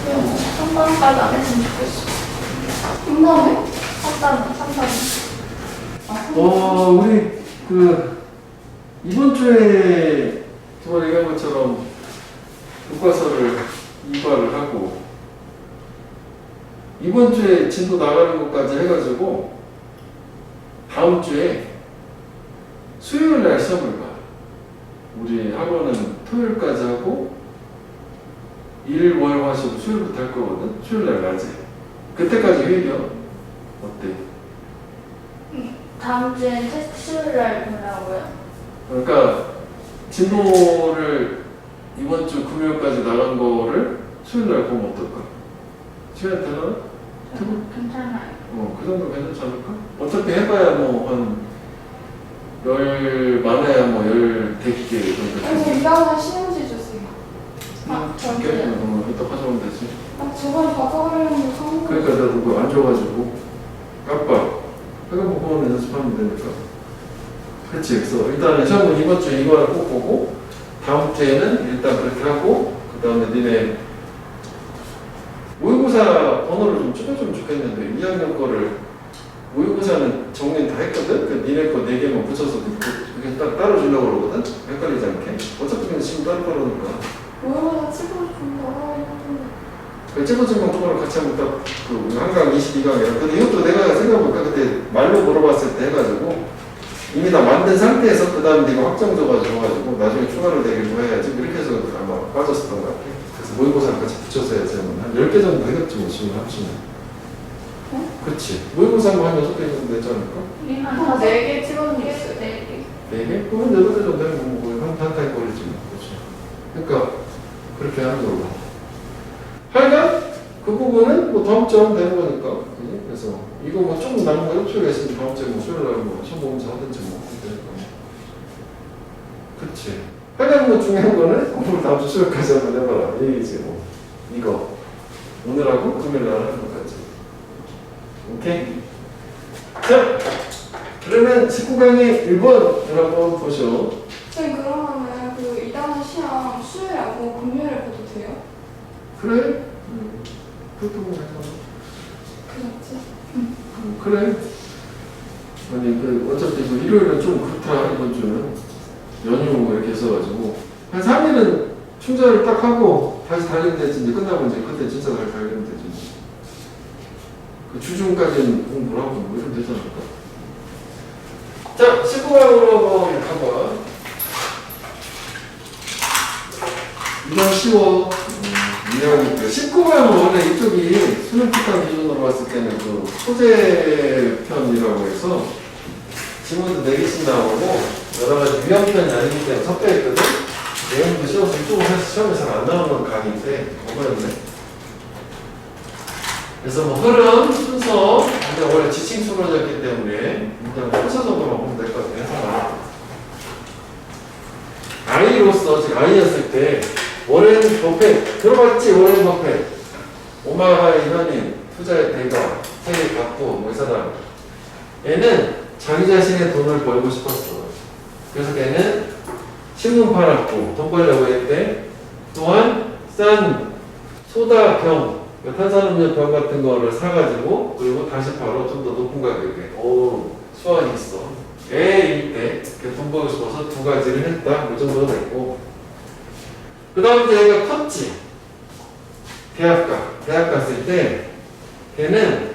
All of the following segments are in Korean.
그냥 3단까지 안 했으면 좋겠어. 3단에? 3단. 우리 이번 주에 저번에 얘기한 것처럼 교과서를 이과를 하고 이번 주에 진도 나가는 것까지 해가지고 다음 주에 수요일 날 시험을 봐. 우리 학원은 토요일까지 하고 일, 월, 화, 수, 수요일부터 할 거거든. 수요일 날 낮에. 그때까지 회의야. 어때? 다음 주엔 테스트 수요일 날 보라고요? 그러니까 진도를 이번 주 금요일까지 나간 거를 수요일 날 보면 어떨까? 시간 되나? 괜찮아요. 그 정도 괜찮지 않을까? 어차피 해봐야 많아야 10개 정도. 아니, 이랑은 시험지 주세요. 저기요. 이따 가져오면 되지. 저번에 가져가려는데 성공. 그러니까 나도 그거 안 줘가지고 깜빡. 그거 보고는 연습하면 되니까. 그치. 그래서 일단은 시험은 이번 주에 이거를 꼭 보고 다음 주에는 일단 그렇게 하고 그 다음에 니네 모의고사 번호를 좀 줄여주면 좋겠는데 2학년 거를 모의고사는 정리는 다 했거든? 그 니네 거 4개만 붙여서 그게 딱 따로 주려고 그러거든? 헷갈리지 않게. 어차피 그냥 지금 따로 따르니까. 모의고사 찍어준다. 그 찍어준 건 그거를 같이 하면 딱 한강 22강이라. 근데 이것도 내가 생각해보니까 그때 말로 물어봤을 때 해가지고 이미 다 만든 상태에서 그 다음 네가 확정 줘가지고 나중에 추가로 되기로 해야지. 이렇게 해서 아마 빠졌었던 것 같아. 그래서 모의고사를 같이 붙여서 해야지 한 10개 정도 해겠지 뭐 지금 합치면. 그치. 모의고사 한 6개 정도 되지 않을까? 한 4개 찍어준 게 있어요. 4개? 그러면 8개 정도 되면 한 타임 걸리지 뭐. 그치. 그러니까 그렇게 하는 거고. 하여간 그 부분은 다음 주에 하면 되는 거니까. 그치? 그래서 이거 조금 남은 거 협조가 있으면 다음 주에 수요일 날 시험 보면서 하든지 되니까. 그치. 하여간 중요한 거는 오늘 다음 주 수요일까지 한번 해봐라. 이 얘기지 이거. 오늘하고 금요일 날 하는 거까지. 오케이? 자, 그러면 19강의 1번을 한번 보셔. 선생님, 그러면은 그 2단원 시험 수요일에 안 보고 금요일에 봐도 돼요? 그래? 그것도 괜찮아. 그렇지? 그래. 아니, 어차피 일요일은 좀 그렇다, 이번 주는. 연휴 이렇게 있어가지고. 한 3일은 충전을 딱 하고 다시 달리면 되지. 이제 끝나면 이제 그때 진짜 잘 달리면 되지. 그 주중까지는 공부를 하고 이러면 되지 않을까? 자, 19강으로 한번. 이건 쉬워. 19강은 원래 이쪽이 수능 특강 기준으로 봤을 때는 그 소재편이라고 해서 지문도 4개씩 나오고 여러 가지 유형편이 아니기 때문에 섞여있거든? 내용도 쉬워서 이쪽은 사실 시험에 잘 안 나오는 강의인데 어려웠네. 그래서 흐름, 순서, 근데 원래 지칭 수로였기 때문에 그냥 순서 정도만 보면 될 것 같아요. 아이로서, 즉 아이였을 때 워렌 버핏 들어봤지? 워렌 버핏 오마하의 현인 투자의 대가 세계 갑부 이 사람 얘는 자기 자신의 돈을 벌고 싶었어. 그래서 걔는 신문 팔았고 돈 벌려고 했대. 또한 싼 소다병 탄산음료 병 같은 거를 사가지고 그리고 다시 팔아 좀 더 높은 가격에. 수완이 있어. 애일 때 돈 벌고 싶어서 2가지를 했다. 이 정도 됐고 그 다음 이제 얘가 컸지. 대학 갔을 때 걔는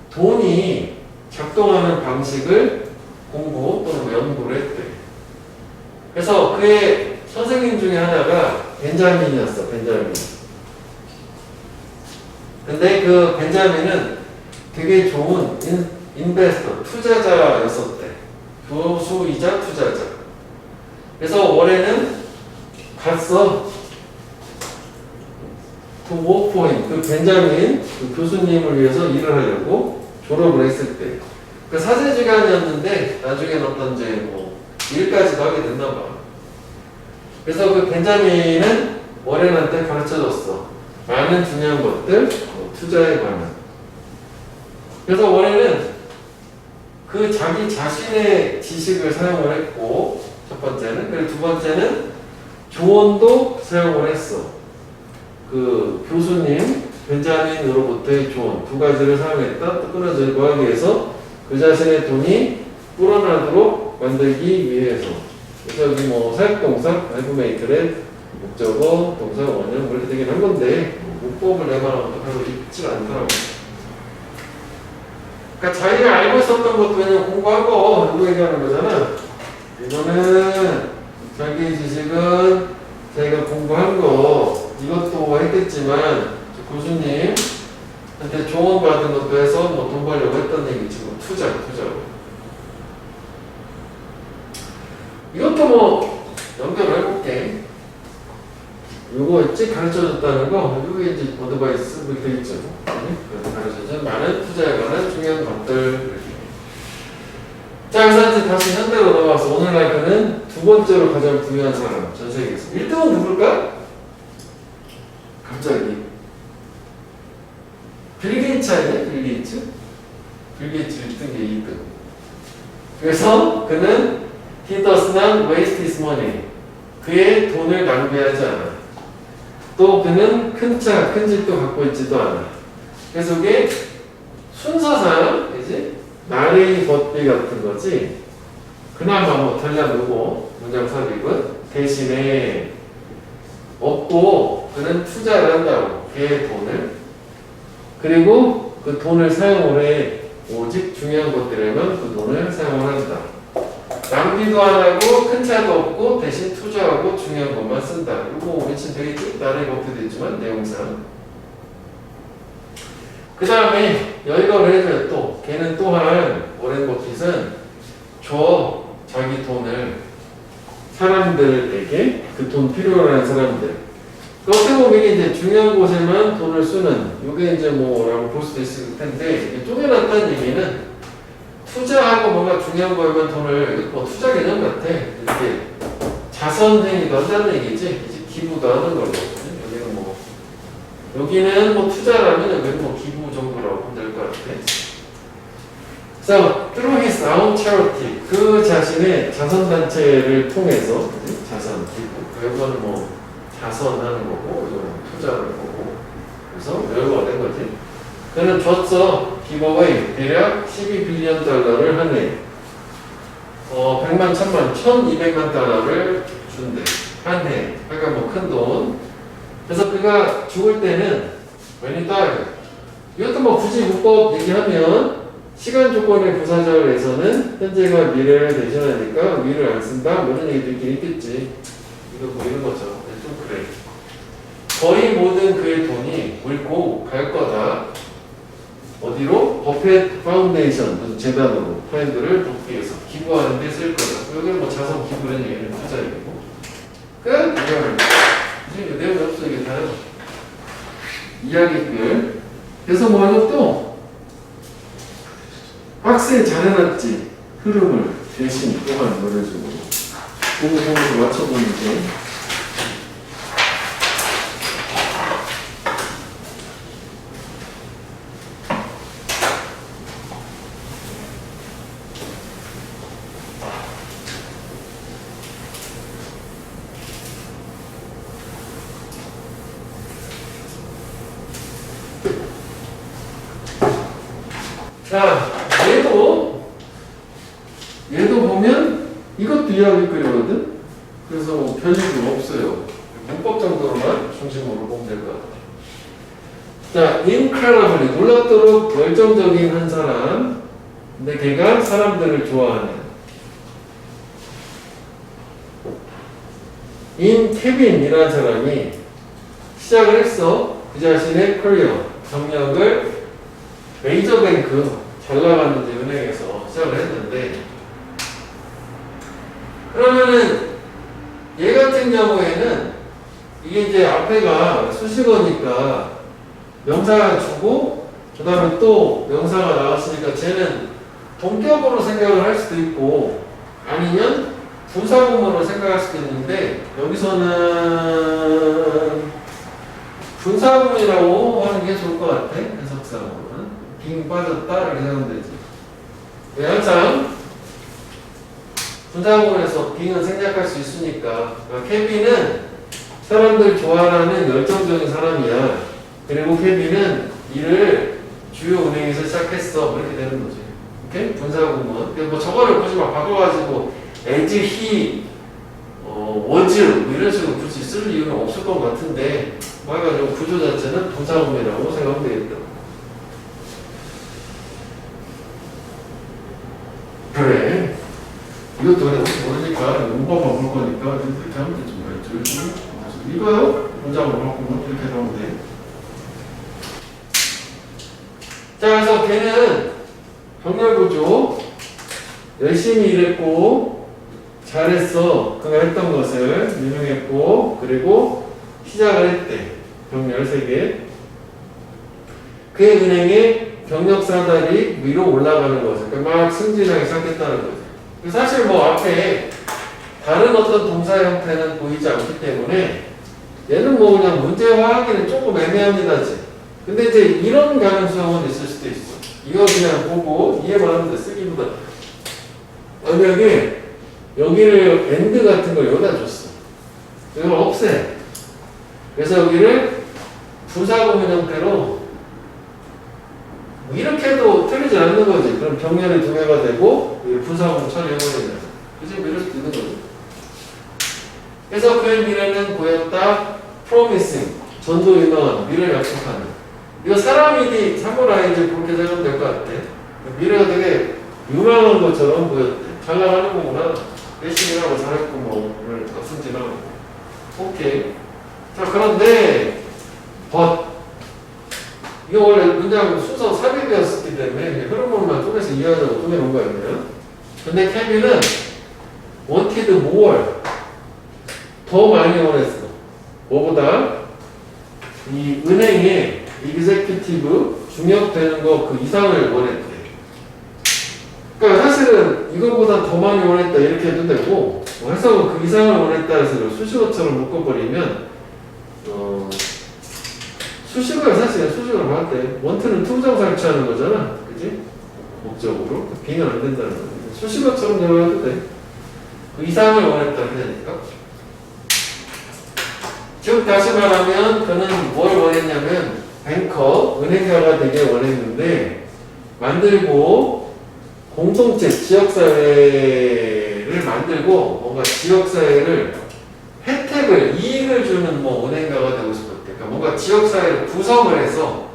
돈이 작동하는 방식을 공부 또는 연구를 했대. 그래서 그의 선생님 중에 하나가 벤자민이었어. 벤자민. 근데 그 벤자민은 되게 좋은 인베스터, 투자자였었대. 교수이자 투자자. 그래서 올해는 갔어. 그 워크포인, 그 벤자민 그 교수님을 위해서 일을 하려고 졸업을 했을 때. 그 사제지간이었는데 나중에는 어떤 이제 일까지도 하게 됐나 봐. 그래서 그 벤자민은 워렌한테 가르쳐줬어. 많은 중요한 것들, 투자에 관한. 그래서 워렌은 그 자기 자신의 지식을 사용을 했고 첫 번째는 그리고 두 번째는 조언도 사용을 했어. 그 교수님 벤자민으로부터의 조언 두 가지를 사용했다. 또 끊어져 구하기 위해서 그 자신의 돈이 불어나도록 만들기 위해서. 그래서 여기 뭐 사역동사, 알브메이트의 목적어, 동사, 원형 그렇게 되긴 한 건데 문법을 내말하면 별로 읽질 않더라고. 그러니까 자기가 알고 있었던 것도 그냥 공부하고 이거 얘기하는 거잖아. 이거는 자기 지식은 자기가 공부한 거 이것도 했겠지만 교수님한테 조언 받은 것도 해서 뭐 돈 벌려고 했던 얘기지. 뭐 투자. 이것도 뭐 연결을 해볼게. 요거 찍 가르쳐줬다는 거, 요게 이제 어드바이스 뭐 이렇게 있죠. 그래서 가르쳐준 많은 투자에 관한 중요한 것들. 자, 그래서 이제 다시 현대로 넘어가서 오늘날 그는 두 번째로 가장 부유한 사람, 전 세계에서. 1등은 누굴까? 갑자기. 빌 게이츠 아니야? 빌 게이츠 1등이 2등. 그래서 그는 he does not waste his money. 그의 돈을 낭비하지 않아. 또 그는 큰 차, 큰 집도 갖고 있지도 않아. 그래서 이게 순서상, 그지? 나레이 버비 같은 거지. 그나마 뭐 덜려두고 문장 삽입은 대신에 없고 그는 투자를 한다고. 걔의 돈을. 그리고 그 돈을 사용을 해. 오직 중요한 것들에만 그 돈을 사용을 한다. 낭비도 안 하고 큰 차도 없고 대신 투자하고 중요한 것만 쓴다. 이거 외치면 되겠지? 나의 법표도 있지만 내용상. 그 다음에 열거를 해줘요. 또 걔는 또한 워렌 버핏은 줘 자기 돈을 사람들에게 그 돈 필요로 하는 사람들. 어떻게 보면 이게 이제 중요한 곳에만 돈을 쓰는 이게 이제 뭐라고 볼 수도 있을 텐데 이게 쪼개놨다는 얘기는 투자하고 뭔가 중요한 거에만 돈을 뭐 투자 개념 같아. 이렇게 자선 행위도 한다는 얘기지. 이제 기부도 하는 걸로. 여기는 뭐 여기는 뭐 투자라면 여기는 뭐 기부 정도라고 보면 될 것 같아. 그래서 through his own charity 그 자신의 자선 단체를 통해서 자선 기부 이거는 뭐 자선하는 거고 이거는 투자를 거고 그래서 여유가 된 거지. 그는 줬어. 기버웨이 대략 12빌리언 달러를 한 해 100만, 1000만, 1200만 달러를 준대. 한 해. 그러니까 뭐 큰 돈. 그래서 그가 죽을 때는 when he died 이것도 뭐 굳이 문법 얘기하면 시간 조건의 부사절에서는 현재가 미래를 대신하니까 위를 안 쓴다 뭐 이런 얘기도 있긴 있겠지. 이거 뭐 이런 거죠. 좀 그래. 거의 모든 그의 돈이 물고 갈 거다. 어디로? 버핏 파운데이션, 무슨 재단으로 파인드를 돕기 위해서 기부하는 데 쓸 거다. 여기는 뭐 자선 기부라는 얘기는 투자 얘기고. 끝? 이거는 이제 내용이 없어. 이게 다요. 이야기글. 그래서 뭐 이것도 박스에 잘 해놨지. 흐름을 대신 또한 노래주고. 보고 보면서 맞춰보는 게. 자, 얘도 보면 이것도 이야기글이거든. 그래서 뭐 별일도 없어요. 문법 정도로만 중심으로 보면 될 것 같아요. 자, incredibly 놀랍도록 열정적인 한 사람. 근데 걔가 사람들을 좋아하는. 케빈이라는 사람이 시작을 했어. 그 자신의 커리어, 경력을 메이저뱅크 잘 나가는 은행에서 시작을 했는데 그러면은 얘 같은 경우에는 이게 이제 앞에가 수식어니까 명사가 주고 그 다음에 또 명사가 나왔으니까 쟤는 동격으로 생각을 할 수도 있고 아니면 분사구문으로 생각할 수도 있는데 여기서는 분사구문이라고 하는 게 좋을 것 같아. 해석상으로는 빙 빠졌다 이렇게 생각하면 되지. 왜 항상 분사구문에서 빙은 생략할 수 있으니까. 그러니까 케빈은 사람들 좋아하는 열정적인 사람이야. 그리고 케빈은 일을 주요 은행에서 시작했어. 이렇게 되는 거지. 오케이? 분사구문. 뭐 저거를 굳이 막 바꿔가지고 as he was 뭐 이런 식으로 굳이 쓸 이유는 없을 것 같은데 뭐 해가지고 구조 자체는 분사구문이라고 생각하면 되겠다. 그래. 이것도 그냥 혹시 모르니까 문법만 볼 거니까 이렇게 하면 되지 말죠. 이거요? 문장으로 바꾸면 이렇게 하면 돼. 자, 그래서 걔는 병렬구조 열심히 일했고 잘했어. 그가 했던 것을 유명했고 그리고 시작을 했대. 병렬 3개. 그의 은행에 경력사달이 위로 올라가는 거죠. 그러니까 막 승진하기 시작했다는 거죠. 사실 뭐 앞에 다른 어떤 동사 형태는 보이지 않기 때문에 얘는 뭐 그냥 문제화하기는 조금 애매합니다. 근데 이제 이런 가능성은 있을 수도 있어. 이거 그냥 보고 이해만 하면 돼. 쓰기보다. 만약에 여기를 and 같은 걸 여기다 줬어. 이걸 없애. 그래서 여기를 부사구문 형태로 이렇게 해도 틀리지 않는 거지. 그럼 병렬이 2개가 되고 분사구문 처리해버리잖아. 그치? 이럴 수도 있는 거지. 그래서 그의 미래는 보였다. promising. 전도 유망한. 미래를 약속하는. 이거 사람이니 사무라이지 그렇게 생각하면 될 것 같아. 미래가 되게 유망한 것처럼 보였대. 잘 나가는 거구나. 열심히 하고 잘했고 뭐 그러니까 승진하고. 오케이. 자, 그런데 이거 원래 문장 순서 삽입이었기 때문에 흐름으로만 쪼개서 이해하자고 쪼개놓은 거였네요. 근데 케빈은 wanted more. 더 많이 원했어. 뭐보다? 이 은행에 executive 중역되는 거 그 이상을 원했대. 그러니까 사실은 이거보다 더 많이 원했다 이렇게 해도 되고 해석은 그 이상을 원했다 해서 수식어처럼 묶어버리면 수식어에 사실 수식어를 봤대. 원트는 투부정사를 취하는 거잖아. 그지? 목적으로. 빙은 안 된다는 거야. 수식어처럼 대화해도 돼. 그 이상을 원했다 그러니까. 즉 다시 말하면 그는 뭘 원했냐면 뱅커, 은행가가 되게 원했는데 만들고 공동체, 지역사회를 만들고 뭔가 지역사회를 혜택을, 이익을 주는 뭐 은행가가 되고 싶었대. 그러니까 뭔가 지역사회를 구성을 해서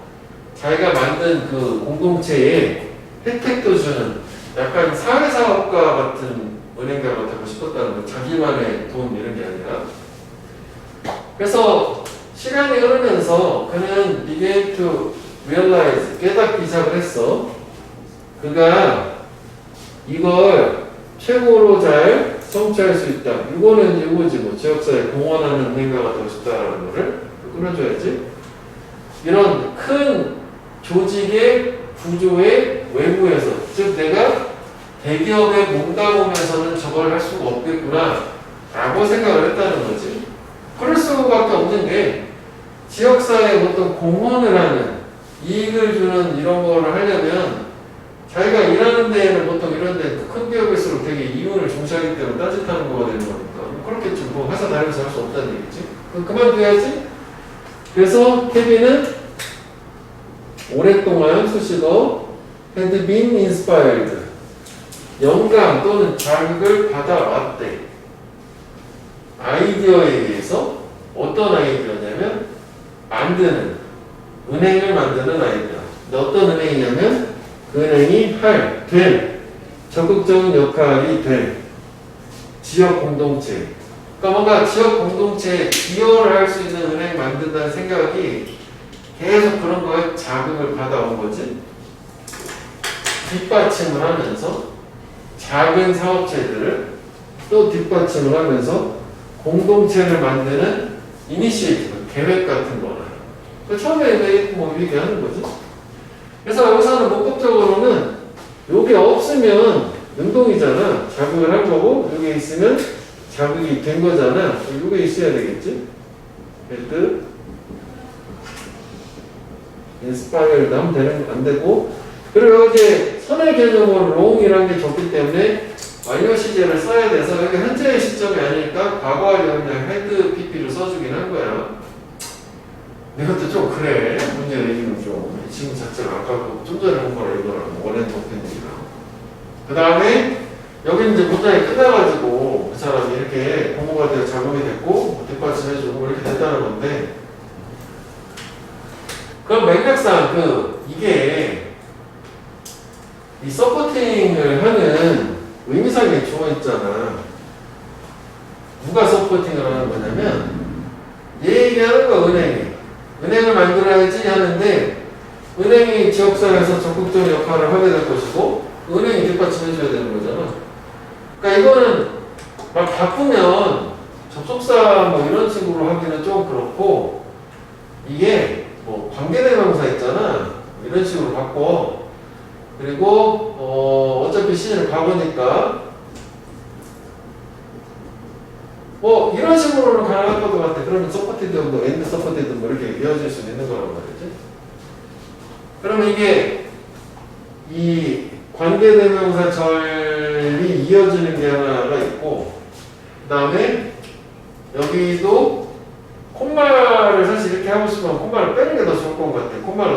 자기가 만든 그 공동체에 혜택도 주는 약간 사회사업가 같은 은행가가 되고 싶었다는 거. 자기만의 돈 이런 게 아니라. 그래서 시간이 흐르면서 그는 began to realize, 깨닫기 시작을 했어. 그가 이걸 최고로 잘 성취할 수 있다. 이거는 이거지 뭐 지역사회 공헌하는 은행가가 되고 싶다라는 거를 끊어줘야지. 이런 큰 조직의 구조의 외부에서, 즉 내가 대기업에 몸담으면서는 저걸 할 수가 없겠구나 라고 생각을 했다는 거지. 그럴 수밖에 없는 게 지역사회에 어떤 공헌을 하는, 이익을 주는 이런 거를 하려면 자기가 일하는 데에는 보통 이런 데 큰 기업일수록 되게 이윤을 중시하기 때문에 따뜻한 거가 되는 거니까 그렇겠지. 뭐 회사 다니면서 할 수 없다는 얘기지. 그럼 그만둬야지. 그래서 케빈은 오랫동안 수식어 had been inspired, 영감 또는 자극을 받아왔대. 아이디어에 의해서. 어떤 아이디어냐면 만드는, 은행을 만드는 아이디어. 근데 어떤 은행이냐면 그 은행이 된 적극적인 역할이 된 지역 공동체. 그러니까 뭔가 지역 공동체에 기여를 할 수 있는 은행 만든다는 생각이 계속 그런 거에 자극을 받아온 거지. 뒷받침을 하면서 작은 사업체들을 또 뒷받침을 하면서 공동체를 만드는 이니시에이티브, 계획 같은 거나. 처음에 뭐 얘기하는 거지. 그래서 여기서는 문법적으로는 요게 없으면 능동이잖아. 자극을 한 거고, 요게 있으면 자극이 된 거잖아. 요게 있어야 되겠지. had inspired 하면 안 되고. 그리고 이제 선의 개념으로 wrong이라는 게 적기 때문에 완료 시제를 써야 돼서 여기 현재의 시점이 아니니까 과거하려면 그냥 헤드 PP를 써주긴 한 거야. 이것도 좀 그래. 문제 내기는 좀. 이 친구 자체가 아까 좀 전에 본 거랑 이거랑 원앤 더팬이랑. 그 다음에 여기 이제 문장이 끝나가지고 그 사람이 이렇게 공부가 되어 작업이 됐고 뒷받침해주고 이렇게 됐다는 건데, 그럼 맥락상 이게 이 서포팅을 하는 의미상의 주어 있잖아. 누가 서포팅을 하는 거냐면 얘 얘기하는 거 은행을 만들어야지 하는데 은행이 지역사회에서 적극적인 역할을 하게 될 것이고 은행이 뒷받침해줘야 되는 거잖아. 그러니까 이거는 막 바꾸면 접속사 뭐 이런 식으로 하기는 좀 그렇고 이게 뭐 관계대명사 있잖아. 이런 식으로 바꿔. 그리고 어차피 시제는 과거니까 뭐 이런 식으로는 가능할 것 같아. 그러면 서포티드 뭐 엔드 서포티드 뭐 이렇게 이어질 수 있는 거란 말이지. 그러면 이게 이 관계대명사 절이 이어지는 게 하나가 있고, 그 다음에 여기도 콤마를 사실 이렇게 하고 싶으면 콤마를 빼는 게 더 좋을 것 같아. 콤마를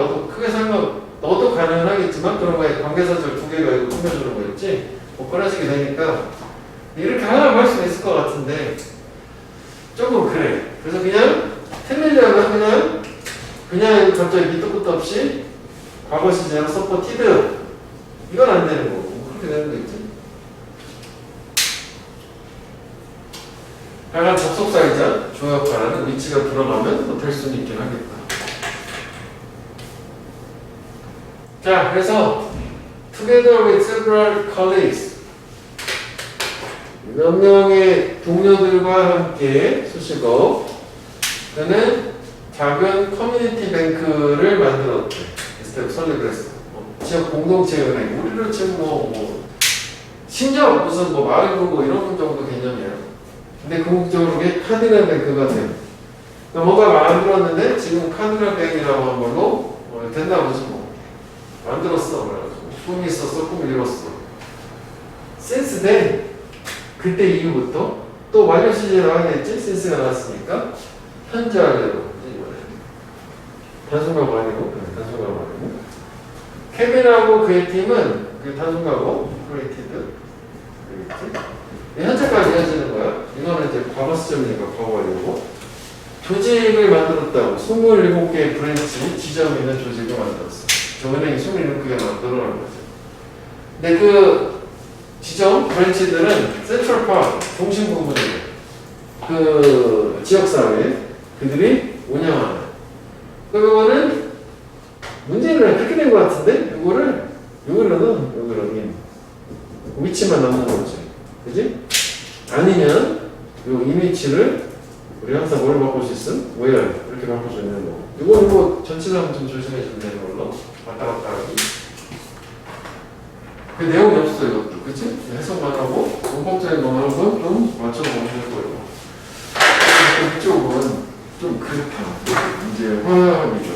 넣어도 가능하겠지만 그런 거에 관계사절 두 개가 이거 꾸며주는 거 있지? 뭐 꺼내지게 되니까 이렇게 하나만 할 수 있을 것 같은데 조금 그래. 그래서 그냥 틀리려면 그냥 갑자기 밑도 끝도 없이 과거 시제랑 서포티드 이건 안 되는 거고 그렇게 되는 거 있지? 약간 접속사이자 주어 역할하는 위치가 들어가면 또 될 수는 있긴 하겠다. 자, 그래서 together with several colleagues 몇 명의 동료들과 함께 수식어 그는 작은 커뮤니티 뱅크를 만들었대. 스텝 설립을 했어. 지역 공동체 은행 우리를 지금 심지어 무슨 마을 부고 이런 정도 개념이야. 근데 궁극적으로 그게 카디널 뱅크가 돼. 뭔가 만들었는데 지금 카디널 뱅이라고 한 걸로 된다 보지 뭐. 만들었어. 그래가지고 꿈이 있었어. 꿈을 이뤘어. since then 그때 이후부터 또 완료 시제로 하겠지? since가 나왔으니까 현재 완료로 단순가고 아니고 단순가고 아니고 케빈하고 그의 팀은 그 단순가고 created 현재까지 이어지는 거야. 이거는 이제 과거 시점이니까 과거 완료고 조직을 만들었다고 27개의 브랜치 지점이 있는 조직을 만들었어. 저 은행이 27개가 만들어낸 거죠. 근데 그 지점 브랜치들은 센트럴 파크 중심 부분이에요. 그 지역사회 그들이 운영하는. 그거는 문제는 그렇게 된 것 같은데 요거는 위치만 남는 거지. 그지? 아니면 요 이미지를 우리 항상 뭘 바꿀 수 있음? where 이렇게 바꿀 수 있는 거. 이거 전치사항 좀 조심해 주면 되는 걸로 왔다 갔다 하기. 그 내용이 없어 이것도. 그치? 해석만 하고 문법적인 것만 하고 좀 맞춰보면 될 거예요. 이쪽은 좀 그렇다. 이제 화합이죠.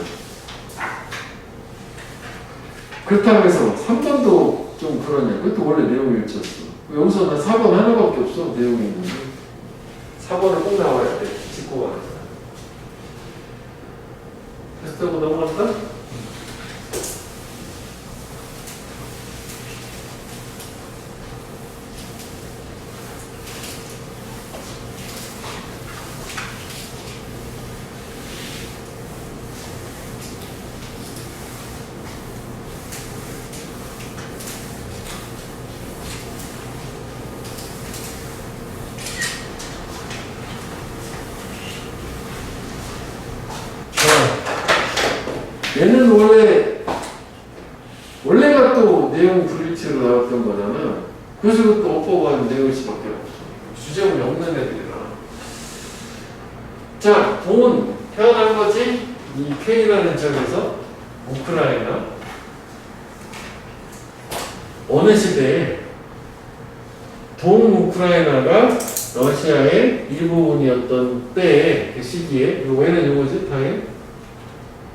그렇다고 해서 3번도 좀 그러냐. 그것도 원래 내용이 일치였어. 여기서 난 4번 하나밖에 없어. 내용이 있는데 4번을 꼭 나와야 돼. 짚고 가는 거야. 됐다고 넘어간다? 얘는 원래가 또 내용 불일치로 나왔던 거잖아. 그래서 또 엎어가 내용일 수밖에 없어. 주제문이 없는 애들이라. 자, 돈 태어난 거지? 이 K라는 지역에서 우크라이나 어느 시대에 동우크라이나가 러시아의 일부분이었던 때에 그 시기에 왜는 요거지? 당연히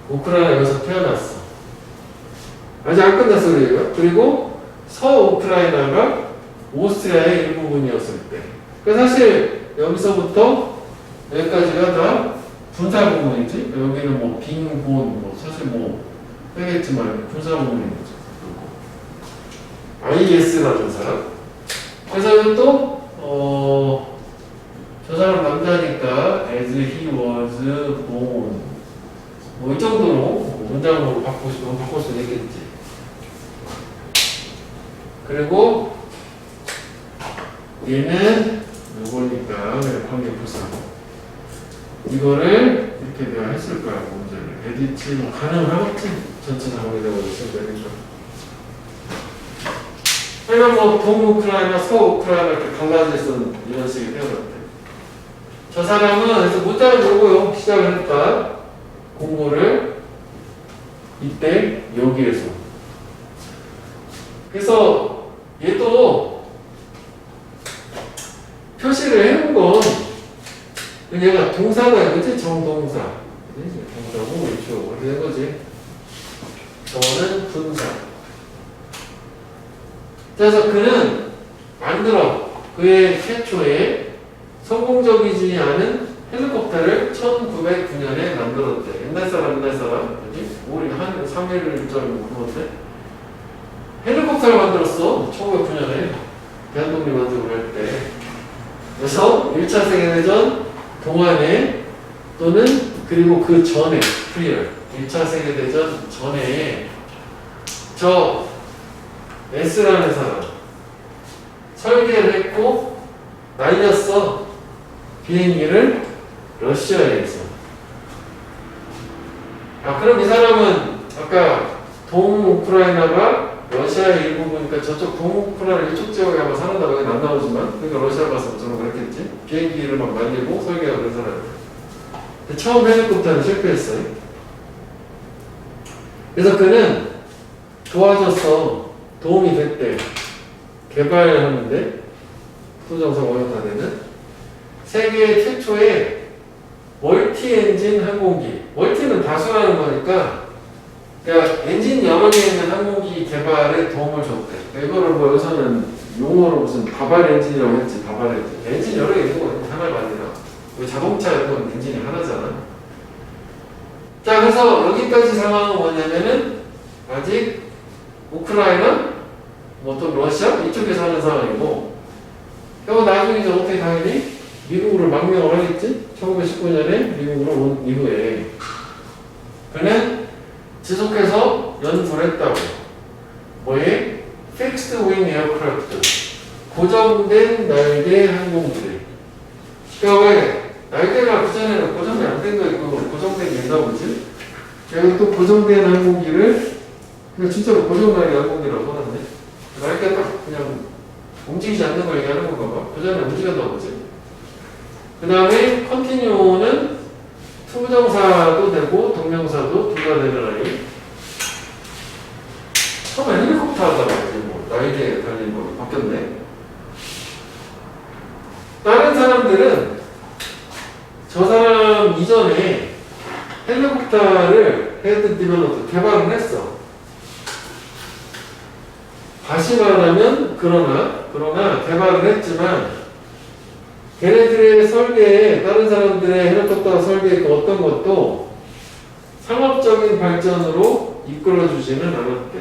우크라이나 여기서 태어났어. 아직 안 끝났어. 그리고 서우크라이나가 오스트리아의 일부분이었을 때. 그 사실 여기서부터 여기까지가 다 군사 부분이지. 여기는 뭐 빙본 뭐 사실 뭐 빼겠지만 군사 부분인 거죠. IS라는 사람. 그래서 또 저 사람 남자니까 as he was born 뭐 이 정도로 문장으로 바꿀 수 있겠지. 그리고 얘는 누구니까 관계부사 이거를 이렇게 내가 했을 거야 문제를 에디치 뭐 가능하겠지 전체 상황이 되고 있으면 되니까. 하여간 뭐 동우크라이나 서우크라이나 이렇게 갈라져 있었는 이런 식이 되어졌대. 저 사람은 그래서 문자를 보고요 시작을 했다 공부를 이때 여기에서. 그래서 얘도 표시를 해놓은 건 얘가 동사가 그치 정동사 그치? 동사고 위치고 이렇게 된 거지. 저는 분사. 그래서 그는 만들어 그의 최초의 성공적이지 않은 헬리콥터를 1909년에 만들었대. 옛날 사람, 그지? 우리 한 3일절 그건데 헬리콥터를 만들었어. 1909년에 대한독립 만들고 할 때. 그래서 1차 세계대전 동안에 또는 그리고 그 전에 프리얼 1차 세계대전 전에 저 S라는 사람 설계를 했고 날렸어. 비행기를 러시아에서. 그럼 이 사람은 아까 동우크라이나가 러시아의 일부분이니까 저쪽 동우크라이나 이쪽 지역에 아마 사는다고 하긴 안 나오지만 그러니까 러시아 가서 저는 그랬겠지. 비행기를 막 날리고 설계가 그런 사람이에요. 근데 처음 헬리콥터는 실패했어요. 그래서 그는 도와줬어. 도움이 됐대. 개발하는데 부정사 원형사 되는 세계 최초의 멀티 엔진 항공기. 멀티는 다수라는 거니까 그러니까 엔진 여러 개 있는 항공기 개발에 도움을 줬대. 이거를 뭐 여기서는 용어로 무슨 다발 엔진이라고 했지. 다발 엔진. 엔진 여러 개 있는 거 하나가 아니라 자동차에는 엔진이 하나잖아. 자, 그래서 여기까지 상황은 뭐냐면은 아직 우크라이나 뭐 또 러시아 이쪽에서 하는 상황이고, 그리고 나중에 이제 어떻게 당연히 미국으로 망명을 하겠지? 1919년에 미국으로 온 이후에 그는 지속해서 연구를 했다고. 뭐에? Fixed Wing Aircraft, 고정된 날개 항공기들. 그러니까 왜 날개가 그전에는 고정이 안 된 거 있고 고정된 게 있나 보지? 여기 또 고정된 항공기를 그냥 진짜로 고정 날개 항공기라고 하는데 날개가 딱 그냥 움직이지 않는 걸 얘기하는 건가 봐. 그전에 움직였나 보지. 그 다음에 컨티뉴는 투부정사도 되고 동명사도 둘 다 되는 아이. 처음에 헬리콥터 하다가 뭐 날개에 달린 거 바뀌었네. 다른 사람들은 저 사람 이전에 헬리콥터를 헤드 디벨롭 개발을 했어. 다시 말하면 그러나 개발을 했지만 걔네들의 설계에 다른 사람들의 헬리콥터 설계의 그 어떤 것도 상업적인 발전으로 이끌어주지는 않았대.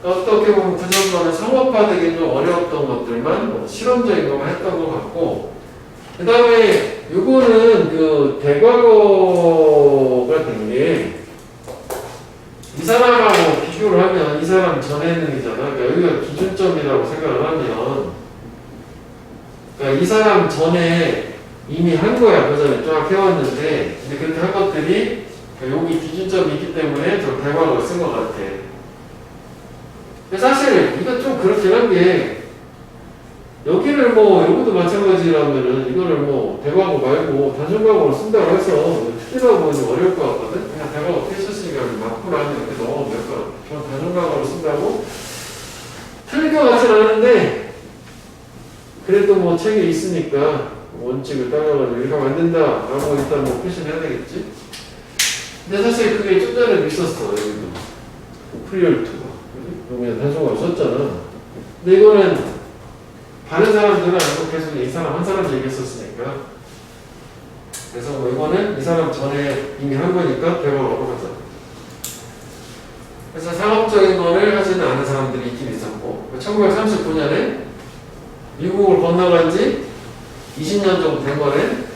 어떻게 보면 그 정도는 상업화되기 좀 어려웠던 것들만 뭐 실험적인 것만 했던 것 같고, 그 다음에 요거는 그 대과거가 된 게 이 사람하고 비교를 하면 이 사람 전에는이잖아. 그러니까 여기가 기준점이라고 생각을 하면, 그러니까 이 사람 전에 이미 한 거야. 그 전에 쫙 해왔는데, 근데 그렇게 한 것들이 그러니까 여기 기준점이 있기 때문에 저 대과거를 쓴 것 같아. 근데 사실 이거 좀 그렇긴 한 게, 여기를 뭐 여기도 마찬가지라면은 이거를 뭐 대과거 말고 단순과거로 쓴다고 해서 틀리다고 보면 어려울 것 같거든. 그냥 대과거 필수시니까 맞구나 이렇게 넣어도 될 것 같아. 그냥 단순과거로 쓴다고 틀릴 것 같진 않은데, 그래도 뭐 책에 있으니까 원칙을 따라가지고 이렇게 하면 안 된다라고 일단 뭐 표시를 해야 되겠지. 근데 사실 그게 좀 전에 있었어. 여기도 프리얼2가 그냥 단순과거 썼잖아. 근데 이거는 다른 사람들은 계속 이 사람 한 사람 얘기했었으니까. 그래서 뭐 이거는 이 사람 전에 이미 한 거니까 배워보고 하자. 그래서 상업적인 거를 하지는 않은 사람들이 있긴 있었고 1939년에 미국을 건너간 지 20년 정도 된 거네.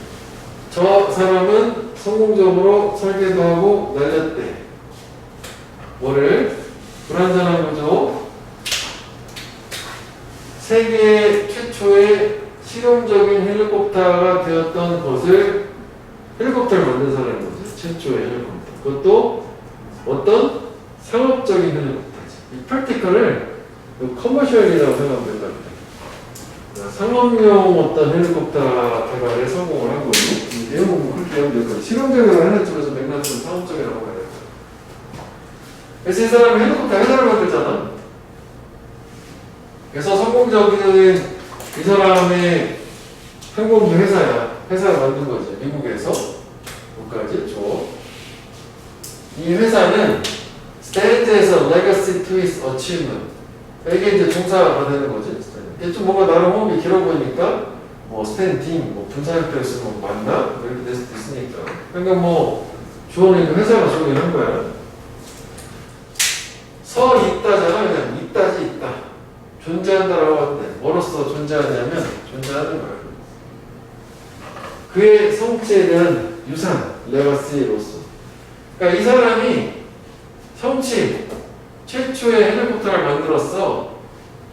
저 사람은 성공적으로 설계도 하고 날렸대. 뭐를? 불안전한 구조, 세계 최초의 실용적인 헬리콥터가 되었던 것을 헬리콥터를 만든 사람인 거죠. 최초의 헬리콥터. 그것도 어떤 상업적인 헬리콥터지. 이 프랙티컬을 커머셜이라고 생각하면 된다. 상업용 어떤 헬리콥터 개발에 성공을 한 거지. 이 내용은 그렇게 하면 될 거예요. 실용적으로 하는 쪽에서 맥락은 상업적이라고 해야 될까. 그래서 이 사람이 헬리콥터 회사를 만들잖아. 그래서 성공적인 이 사람의 항공기 회사야. 회사를 만든 거지. 미국에서. 여기까지 줘. 이 회사는 stand에서 legacy to its achievement. 이게 이제 종사가 되는 거지. 이게 좀 뭔가 나름 호흡이 길어 보이니까 뭐 스탠딩, 뭐 분사형태로 쓰면 맞나? 이렇게 될 수도 있으니까. 그러니까 뭐 주어는 회사가 주어긴 한 거야. 서 있다잖아. 그냥 있다지 있다. 존재한다라고 할때 뭐로서 존재하냐면 존재하는 거야. 그의 성취에 대한 유산, 레거시로서. 그러니까 이 사람이 성취, 최초의 헬리콥터를 만들었어.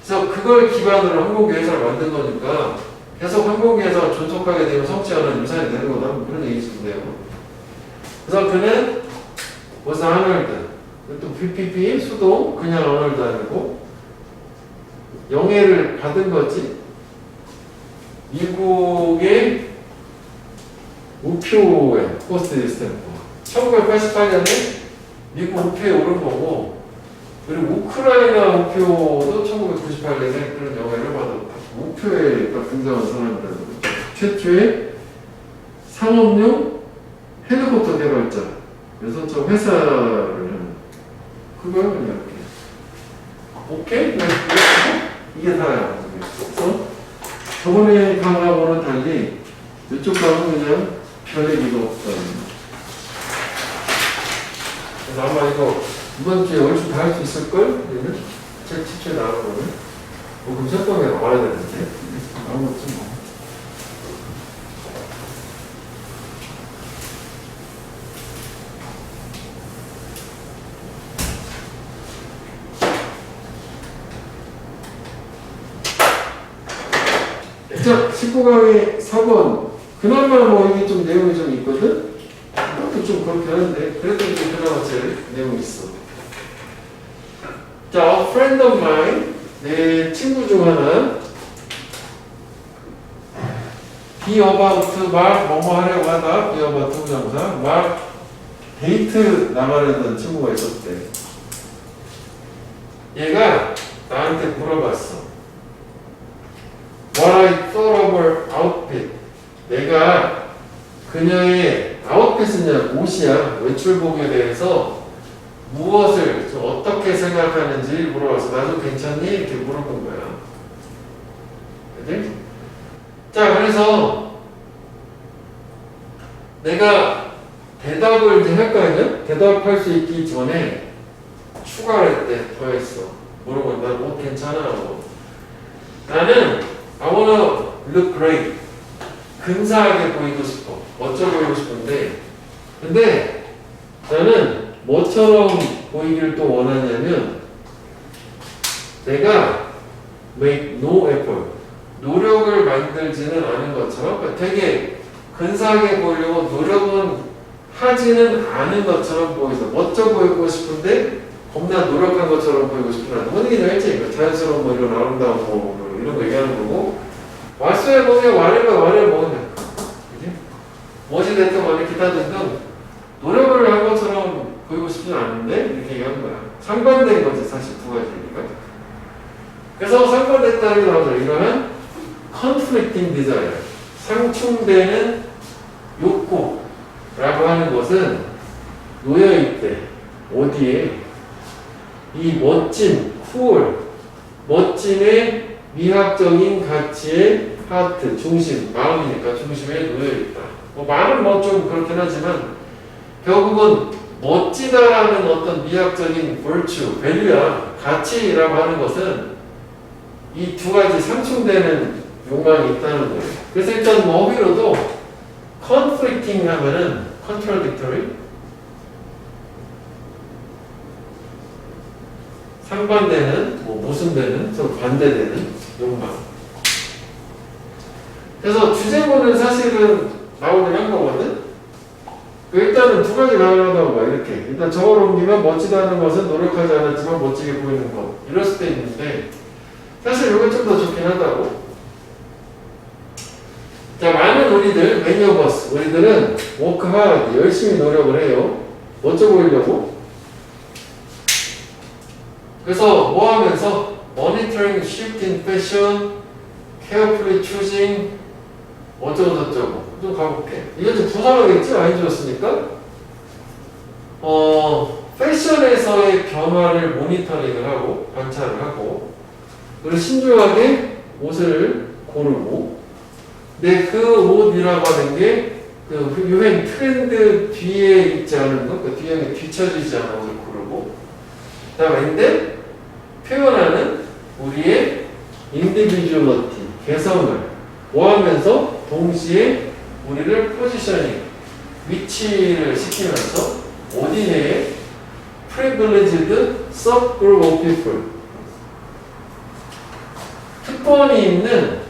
그래서 그걸 기반으로 항공기 회사를 만든 거니까 계속 항공기 회사가 존속하게 되면 성취하는 유산이 되는 거다. 그런 얘기인데요. 그래서 그는 was honored. 또 PPP, 수동, 그냥 honored 아니고 영예를 받은 거지. 미국의 우표에 포스트 스탬프 1988년에 미국 우표에 오른 거고, 그리고 우크라이나 우표도 1998년에 그런 영예를 받았다. 우표에 딱 등장한 사람이라는 거죠. 최초의 상업용 헬리콥터 개발자. 그래서 저 회사를 하는 그거요, 그냥 이렇게. 오케이? 네. 이게 다야. 그래서 저번에 강하고는 달리 이쪽 강은 그냥 별 얘기도 없다. 그래서 아마 이거 이번 주에 얼추 다 할 수 있을걸? 얘는 제일 최초에 나온 거는 뭐 그럼 첫번에 와야 되는데 나온 거지 뭐. 자, 19강의 4번. 그나마 뭐 이게 좀 내용이 좀 있거든? 이것도 좀 그렇게 하는데, 그래도 이제 그나마 제일 내용이 있어. 자, a friend of mine. 내 친구 중 하나. be about 말, 뭐뭐 하려고 하다. be about 부정사. 말, 데이트 나가려던 친구가 있었대. 얘가 나한테 물어봤어. What I thought of her outfit. 내가 그녀의 아웃핏이냐 옷이야 외출복에 대해서 무엇을 좀 어떻게 생각하는지 물어봐서 나도 괜찮니? 이렇게 물어본 거야. 그치? 자, 그래서 내가 대답을 이제 할 거 아니야? 대답할 수 있기 전에 추가를 했대. 더했어. 물어본 난 옷 괜찮아? 나는 I wanna look great. 근사하게 보이고 싶어. 멋져 보이고 싶은데, 근데 나는 뭐처럼 보이기를 또 원하냐면 내가 make no effort. 노력을 만들지는 않은 것처럼, 그러니까 되게 근사하게 보이려고 노력은 하지는 않은 것처럼 보이서 멋져 보이고 싶은데 겁나 노력한 것처럼 보이고 싶은 뭔 얘기는 알지? 자연스러운 뭐 이런 아름다운 뭐 이런 거 얘기하는 거고, 왓소에 보면 와를 먹으면 그지? 무엇이 됐든 간에 기타 등등 노력을 한 것처럼 보이고 싶지는 않은데 이렇게 얘기하는 거야. 상반된 거지 사실 두 가지니까. 그래서 상반됐다는 게 나오죠. 이거는 conflicting desire, 상충되는 욕구라고 하는 것은 놓여있대. 어디에? 이 멋진, cool, 멋짐의 미학적인 가치의 하트, 중심, 마음이니까 중심에 놓여있다. 뭐 말은 뭐 좀 그렇긴 하지만 결국은 멋지다라는 어떤 미학적인 virtue, 밸류야, 가치라고 하는 것은 이 두 가지 상충되는 욕망이 있다는 거예요. 그래서 일단 뭐 어휘로도 conflicting 하면은 contradictory, 상반되는, 뭐 모순되는, 서로 반대되는 욕망. 그래서 주제문은 사실은 나오긴 한 거거든. 일단은 두 가지 나오려고 봐. 이렇게 일단 저걸 옮기면 멋지다는 것은 노력하지 않았지만 멋지게 보이는 것, 이럴 수도 있는데 사실 이게 좀 더 좋긴 하다고. 자, 많은 우리들, many of us, 우리들은 work hard, 열심히 노력을 해요. 멋져 보이려고. 그래서 뭐 하면서 monitoring shift in fashion, carefully choosing, 어쩌고저쩌고. 좀 가볼게. 이거 좀 부사하겠지? 많이 들었으니까. 패션에서의 변화를 모니터링을 하고, 관찰을 하고, 그리고 신중하게 옷을 고르고, 근데 그 옷이라고 하는 게, 그 유행 트렌드 뒤에 있지 않은 것, 그 뒤에 뒤처지지 않은 옷을 고르고, 그 다음에 근데 표현하는 우리의 인디비주얼리티, 개성을 모하면서 동시에 우리를 포지셔닝, 위치를 시키면서 어디에 privileged subgroup of people, 특권이 있는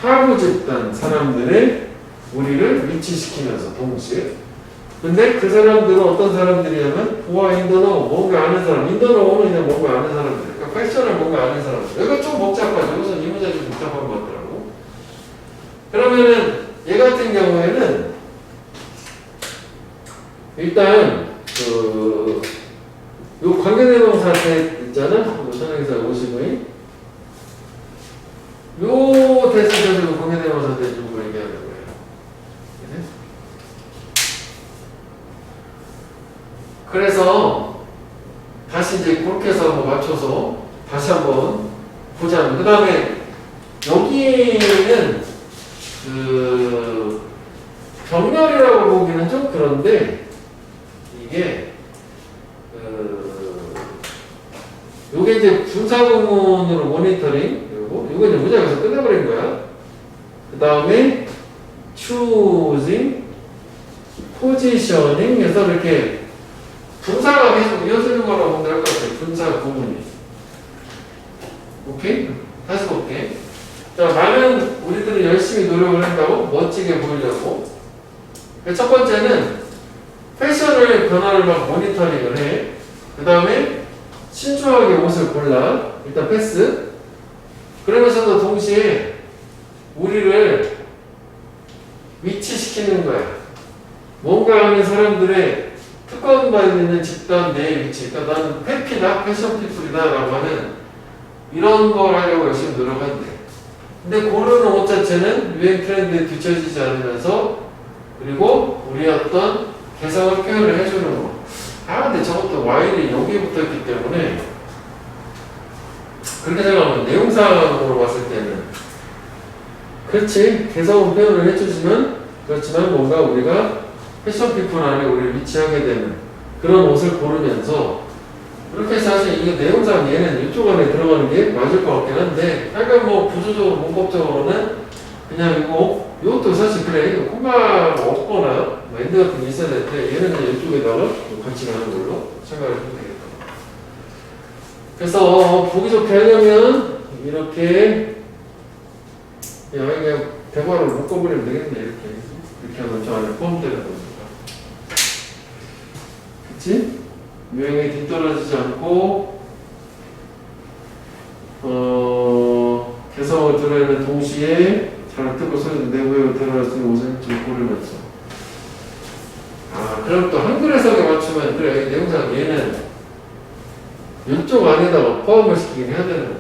하부 집단 사람들의 우리를 위치시키면서 동시에. 근데 그 사람들은 어떤 사람들이냐면 보아 인더노, 뭔가 아는 사람, 인더노는 그냥 뭔가 아는 사람들, 그러니까 패션을 뭔가 아는 사람들. 이거 좀 복잡하죠. 여기서 이 문제가 좀 복잡한 것 같더라고. 그러면은 얘 같은 경우에는 일단 요 관계대명사 있잖아. 선행사 50의 요 대신해서 관계대명사 대중으로 얘기하는 거예요. 그래서 다시 이제 그렇게 해서 한번 맞춰서 다시 한번 보자면, 그 다음에 여기에는 병렬이라고 보기는 좀 그런데 이게 요게 이제 분사구문으로 모니터링, 그리고 요거 이제 문장에서 끝내버린 거야. 그 다음에 choosing, positioning 해서 이렇게 분사가 계속 이어지는 거라고 보면 될 것 같아요. 분사 구문이. 오케이? 다시 볼게. 자, 많은 우리들은 열심히 노력을 한다고 멋지게 보이려고. 첫 번째는 패션을 변화를 막 모니터링을 해. 그 다음에 신중하게 옷을 골라. 일단 패스. 그러면서도 동시에 우리를 위치시키는 거야. 뭔가 하는 사람들의 특권받는 집단 내 위치. 그러니까 나는 패피다, 패션 피플이다 라고 하는 이런 걸 하려고 열심히 노력한대. 근데 고르는 옷 자체는 유행 트렌드에 뒤처지지 않으면서 그리고 우리의 어떤 개성을 표현을 해주는 거. 근데 저것도 Y이 여기에 붙어 있기 때문에 그렇게 생각하면 내용상으로 봤을 때는 그렇지, 개성을 표현을 해주지만 그렇지만 뭔가 우리가 패션 피플 안에 우리를 위치하게 되는 그런 옷을 고르면서 이렇게 사실 이게 내용상 얘는 이쪽 안에 들어가는 게 맞을 것 같긴 한데 약간 뭐 구조적으로 문법적으로는 그냥 이것도 사실 그래 이거 콤마가 없거나 뭐 엔드 같은 게 있어야 되는데 얘는 그냥 이쪽에다가 같이 가는 걸로 생각을 해도 되겠다. 그래서 보기 좋게 하려면 이렇게 그냥 대괄호를 묶어버리면 되겠네. 이렇게 하면 저 안에 포함되는 겁니다. 그치? 유행에 뒤떨어지지 않고 개성을 드러내는 동시에 잘 듣고 소리 내부에 드러날 수 있는 옷을 좀 고르면서. 그럼 또 한글 해석에 맞추면 그래 내용상 얘는 이쪽 안에다가 포함을 시키긴 해야 되는 거야.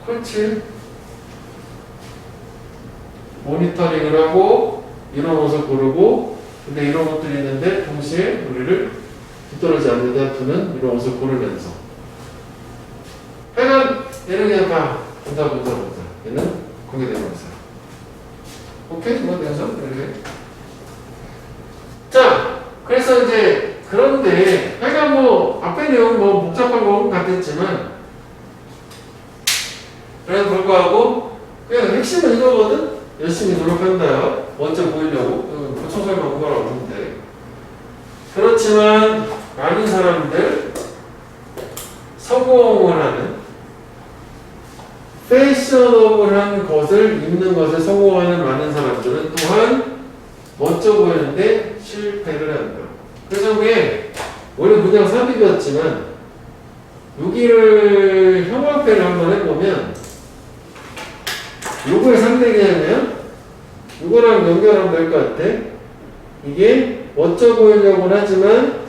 그렇지. 모니터링을 하고 이런 옷을 고르고 근데 이런 것들이 있는데 동시에 우리를 뒤떨어지지 않는 데 두는 이런 옷을 고르면서. 하여간 얘는 그냥 봐. 본다. 얘는 공개대명사. 오케이? 뭐 대명사? 이렇게. 자, 그래서 이제 그런데 하여간 뭐 앞에 내용 뭐 복잡한 건 같았지만 그래도 불구하고 그냥 핵심은 이거거든? 열심히 노력한다. 먼저 보이려고. 보충 설명 그거라고 하는데. 그렇지만 많은 사람들 성공을 하는 패셔너블한 것을 입는 것에 성공하는 많은 사람들은 또한 멋져 보이는데 실패를 한다. 그래서 그게 원래 문장 삽입이었지만 여기를 형광펜을 한번 해보면 요거의 상대 개념이면 요거랑 연결하면 될 것 같아. 이게 멋져 보이려고는 하지만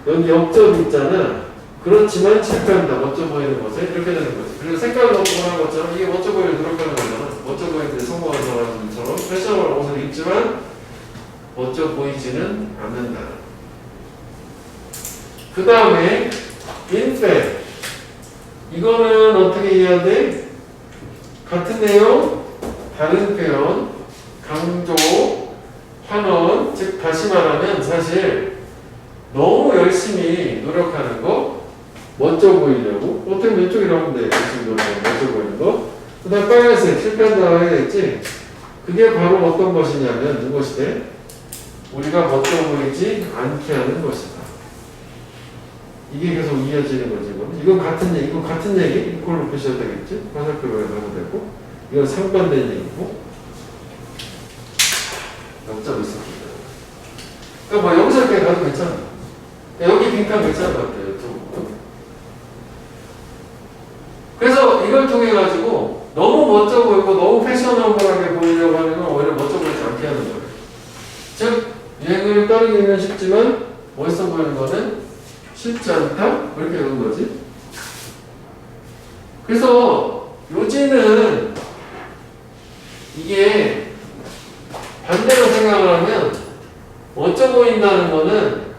여기 역접이 있잖아. 그렇지만 실패한다. 멋져 보이는 것에 이렇게 되는 거지. 그리고 색깔 넣고 하는 것처럼 이게 멋져 보이려 노력하는 거잖아. 멋져 보이는데 성공하는 사람처럼 패션을 옷을 입지만 멋져 보이지는 않는다. 그 다음에 인페 이거는 어떻게 이해해야 돼? 같은 내용, 다른 표현, 강조, 환원, 즉 다시 말하면 사실 너무 열심히 노력하는 거 멋져 보이려고 어떻게 왼쪽이라고 하면 돼. 열심히 노력하는 멋져 보이는 거. 그 다음 빨간색 실패한다고 해야겠지. 그게 바로 어떤 것이냐면 무엇이 돼? 우리가 멋져 보이지 않게 하는 것이다. 이게 계속 이어지는 거지. 이건 같은 얘기, 이건 같은 얘기. 이걸로 보셔야 되겠지. 화살표로 가도 되고. 이건 상반된 얘기고. 역잡이 있습니다. 그러니까 뭐 여기서 이렇게 가도 괜찮아. 여기 빈칸 괜찮은 것 같아요. 그래서 이걸 통해 가지고 너무 멋져 보이고 너무 패셔너블하게 보이려고 하는 건 오히려 멋져 보이지 않게 하는 거예요. 즉 유행을 따르기는 쉽지만 멋있어 보이는 거는 쉽지 않다? 이렇게 되는 거지. 그래서 요지는 이게 반대로 생각을 하면 멋져 보인다는 거는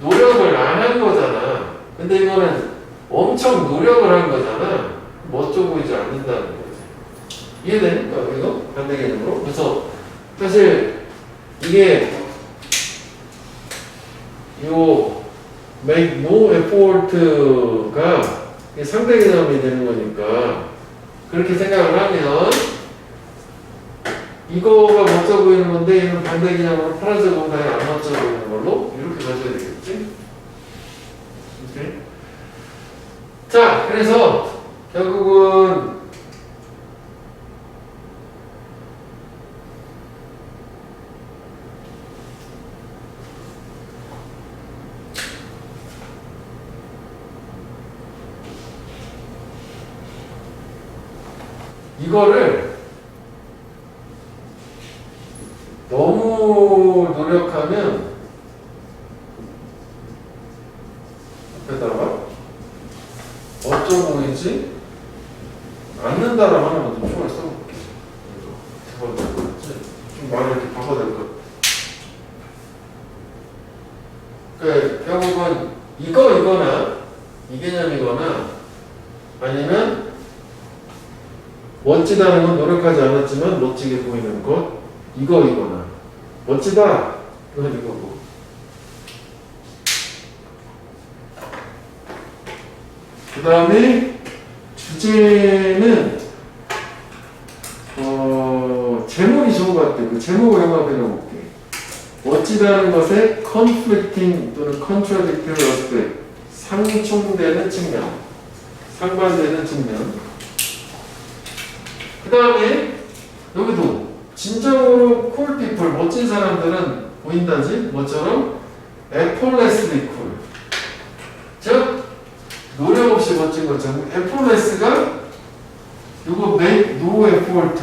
노력을 안 한 거잖아. 근데 이거는 엄청 노력을 한 거잖아. 멋져 보이지 않는다는 거지. 이해되니까 이거 반대 개념으로. 그래서 사실 이게 요 make no effort가 상대 개념이 되는 거니까 그렇게 생각을 하면 이거가 멋져 보이는 건데 이는 반대 개념으로 파란색 공간에 안 멋져 보이는 걸로 이렇게 가져야 되겠지. 오케이. 자, 그래서 결국은 이거를 너무 노력하면 앞에다가 어쩌고 보이지 않는다라고 하는 것도 총을 써볼게. 좀 말을 이렇게 바꿔야 될 것 같아. 그러니까 결국은 이거나 이 개념이거나 아니면 멋지다는 건 노력하지 않았지만 멋지게 보이는 것 이거나 멋지다 이건 이거고. 그 다음에 주제는 제목이 좋은 것 같아요. 그 제목을 한번 배워볼게. 멋지다는 것에 conflicting 또는 contradictory aspect 상충되는 측면, 상반되는 측면. 그 다음에 여기도 진정으로 cool people, 멋진 사람들은 보인다지 뭐처럼 effortlessly cool. 즉 노력 없이 멋진 것처럼 effortless가 이거 make no effort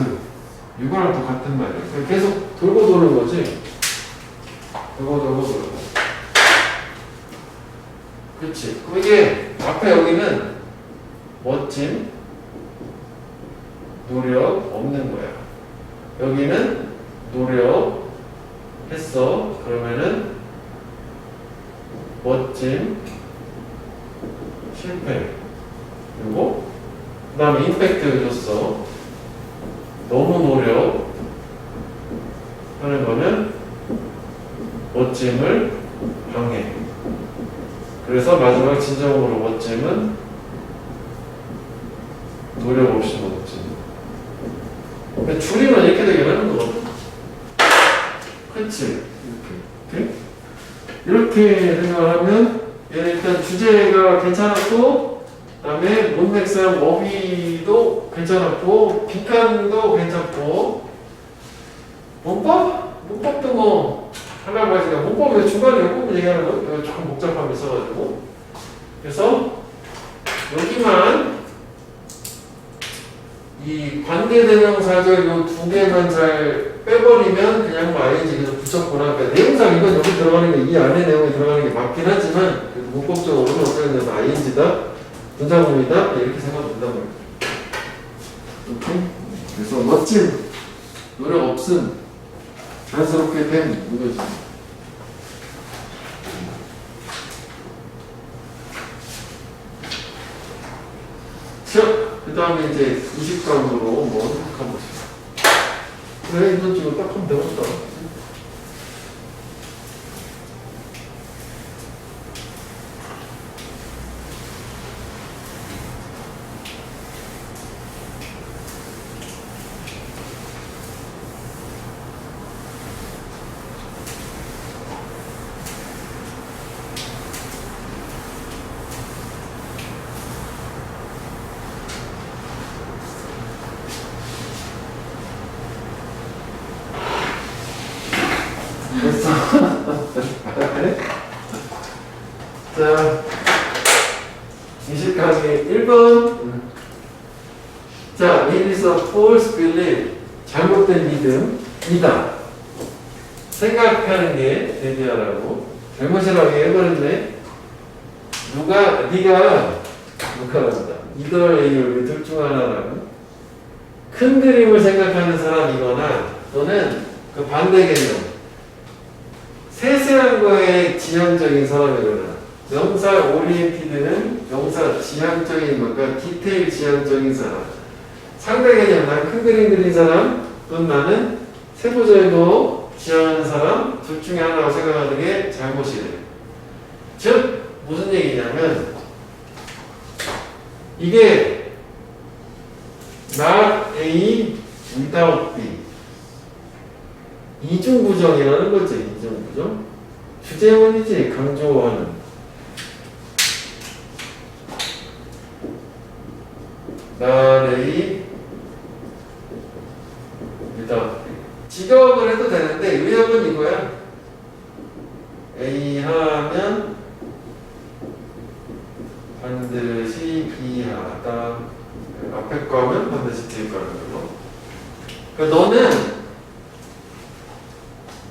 이거랑 똑같은 말이에요. 계속 돌고 도는 거지. 돌고. 그렇지. 그럼 이게 앞에 여기는 멋진 노력 없는 거야. 여기는 노력 했어. 그러면은 멋짐, 실패. 그리고 그 다음에 임팩트 줬어. 너무 노력 하는 거는 멋짐을 방해. 그래서 마지막 진정으로 멋짐은 노력 없이 멋짐. 근데 줄이면 이렇게 되긴 거거든. 그치? 이렇게. 이렇게 생각을 하면 얘는 일단 주제가 괜찮았고, 그 다음에 문맥상 어휘도 괜찮았고, 빈칸도 괜찮고, 문법도 뭐 하려고 하시니까 문법이 중간에 꼭 얘기하는 거 이거 조금 복잡함이 있어가지고, 그래서 여기만 이 관계대명사절 요 두 개만 잘 빼버리면 그냥 뭐 ing에서 붙였구나. 그러니까 내용상 이건 여기 들어가는 게 이 안에 내용이 들어가는 게 맞긴 하지만 문법적으로는 어떻게 되면 ing다, 분사구문이다 이렇게 생각하면 된단 말이에요. 오케이? 그래서 멋짐, 노력 없음, 자연스럽게 된 이거지. 자, 그 다음에 이제 20강으로 한번 가보시죠. 그래, 이번 주로 딱 하면 되겠다. 됐어. 자, 20강의 1번. 자, it is a false belief. 잘못된 믿음이다. 생각하는 게 대비하라고. 잘못이라고 해버렸네. 네가 이들 A를 둘 중 하나라고. 큰 그림을 생각하는 사람이거나 또는 그 반대 개념. 세세한 거에 지향적인 사람이거나 명사 오리엔티드는 명사 지향적인 것, 그러니까 디테일 지향적인 사람. 상대 개념, 난 큰 그림 그린 사람 또는 나는 세부적으로 지향하는 사람 둘 중에 하나라고 생각하는 게 잘못이래요. 즉 무슨 얘기냐면 이게 not A without B 이중부정이라는 거지. 이중부정 주제문이지. 강조하는 not A without B 직역을 해도 되는데 의역은 이거야. A 하면 반드시 B 하다. 앞에 거 하면 반드시 뒤에 거 하는 거. 그러니까 너는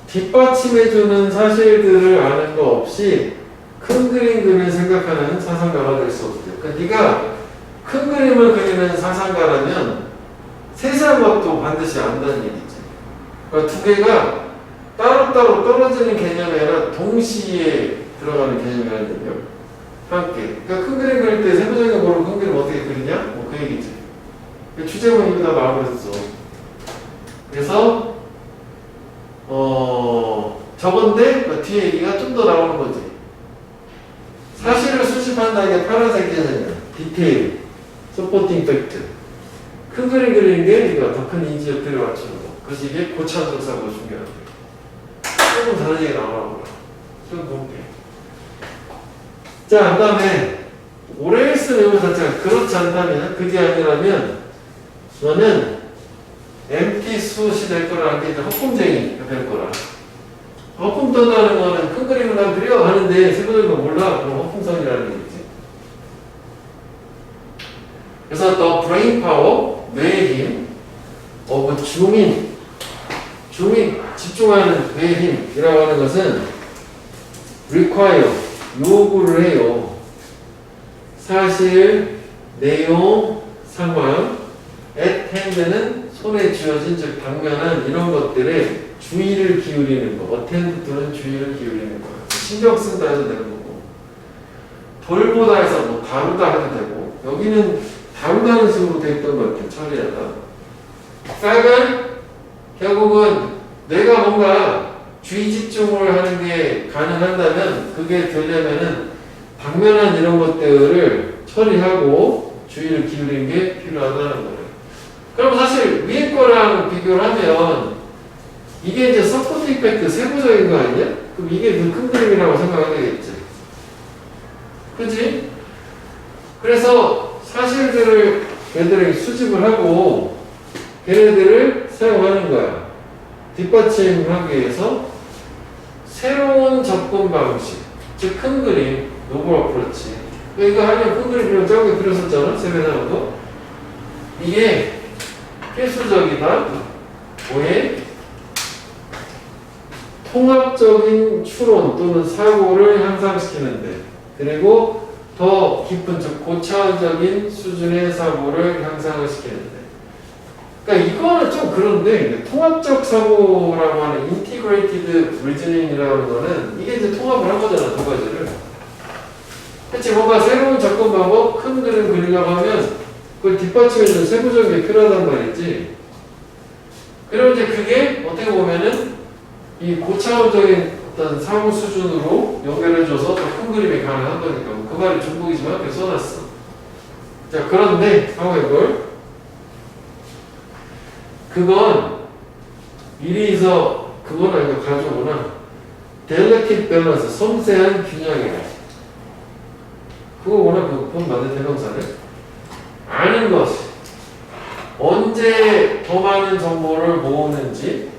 뒷받침해주는 사실들을 아는 거 없이 큰 그림 그리는 생각하는 사상가가 될 수 없어요. 그러니까 네가 큰 그림을 그리는 사상가라면 세세한 것도 반드시 안다는 얘기지. 그러니까 두 개가 따로따로 떨어지는 개념이 아니라 동시에 들어가는 개념이라는 얘기예요. 함께. 그러니까 큰 그림 그릴 때 세부적인 거 모르고 큰 그림 어떻게 그리냐? 뭐 그 얘기지. 주제문 이미 다 나와버렸어. 그래서 저건데 그 뒤에 얘기가 좀 더 나오는 거지. 사실을 수집한다는 게 파란색 개념이야. 디테일, 서포팅 팩트. 큰 그림 그리는 게 이거 더 큰 인지 역들을 맞추는 거. 그래서 이게 고차원적사고 중요하다. 조금 다른 얘기 나오라고. 좀 볼게. 자, 그 다음에 오레일스 내용 자체가 그렇지 않다면, 그게 아니라면 너는 MT 수시 될 거라는 게 이제 허품쟁이가 될 거라. 허품 떤다는 거는 큰 그림을 난 그려 하는데 세부적인 거 몰라. 그럼 허풍성이라는 얘기지. 그래서 더 브레인 파워, 뇌의 힘, 중인, 집중하는 뇌의 힘이라고 하는 것은 require, 요구를 해요. 사실, 내용, 상황, at hand는 손에 쥐어진 즉 당면한 이런 것들에 주의를 기울이는 거. attend 또는 주의를 기울이는 거. 신경 쓴다 해도 되는 거고. 돌보다 해서 뭐 다루다 해도 되고, 여기는 다루다는 식으로 돼 있던 것 같아요. 처리하다. fact은 결국은 내가 뭔가 주의 집중을 하는 게 가능한다면 그게 되려면은 당면한 이런 것들을 처리하고 주의를 기울이는 게 필요하다는 거예요. 그럼 사실 위에 거랑 비교를 하면 이게 이제 서포트 이펙트 세부적인 거 아니냐? 그럼 이게 더 큰 그림이라고 생각해야 되겠지. 그치? 그래서 사실들을 걔들에게 수집을 하고 걔네들을 사용하는 거야. 뒷받침하기 위해서 새로운 접근 방식, 즉 큰 그림, 노블 어프로치. 이거 하려면 큰 그림이랑 저기 그렸었잖아, 세배나무도. 이게 필수적이다. 뭐에? 통합적인 추론 또는 사고를 향상시키는데, 그리고 더 깊은 즉 고차원적인 수준의 사고를 향상을 시키는데. 그러니까 이거는 좀 그런데 통합적 사고라고 하는 integrated reasoning이라는 거는 이게 이제 통합을 한 거잖아, 두 가지를. 그치, 뭔가 새로운 접근 방법, 큰 그림 그리려고 하면 그걸 뒷받침해주는 세부적인 게 필요하단 말이지. 그럼 이제 그게 어떻게 보면은 이 고차원적인 어떤 사고 수준으로 연결해줘서 더 큰 그림이 가능한 거니까. 그 말이 중복이지만 이렇게 써놨어. 자, 그런데 however 그건 미리서 그건 아니고 가져오나 delicate balance, 섬세한 균형이래. 그거 워낙 본 만든 대명사네. 아는 것이 언제 더 많은 정보를 모으는지,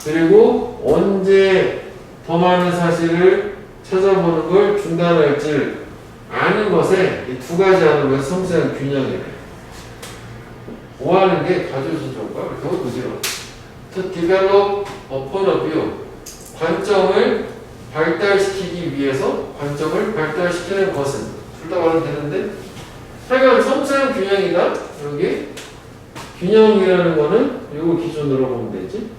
그리고 언제 더 많은 사실을 찾아보는 걸 중단할지 아는 것에 이 두 가지 하는 것이 섬세한 균형이래. 뭐 하는 게 가져오신 정보가 그거 부지런. To develop a point of view. 관점을 발달시키기 위해서 관점을 발달시키는 것은 둘 다 말하면 되는데 하여간 섬세한 균형이다. 여기 균형이라는 거는 이거 기준으로 보면 되지.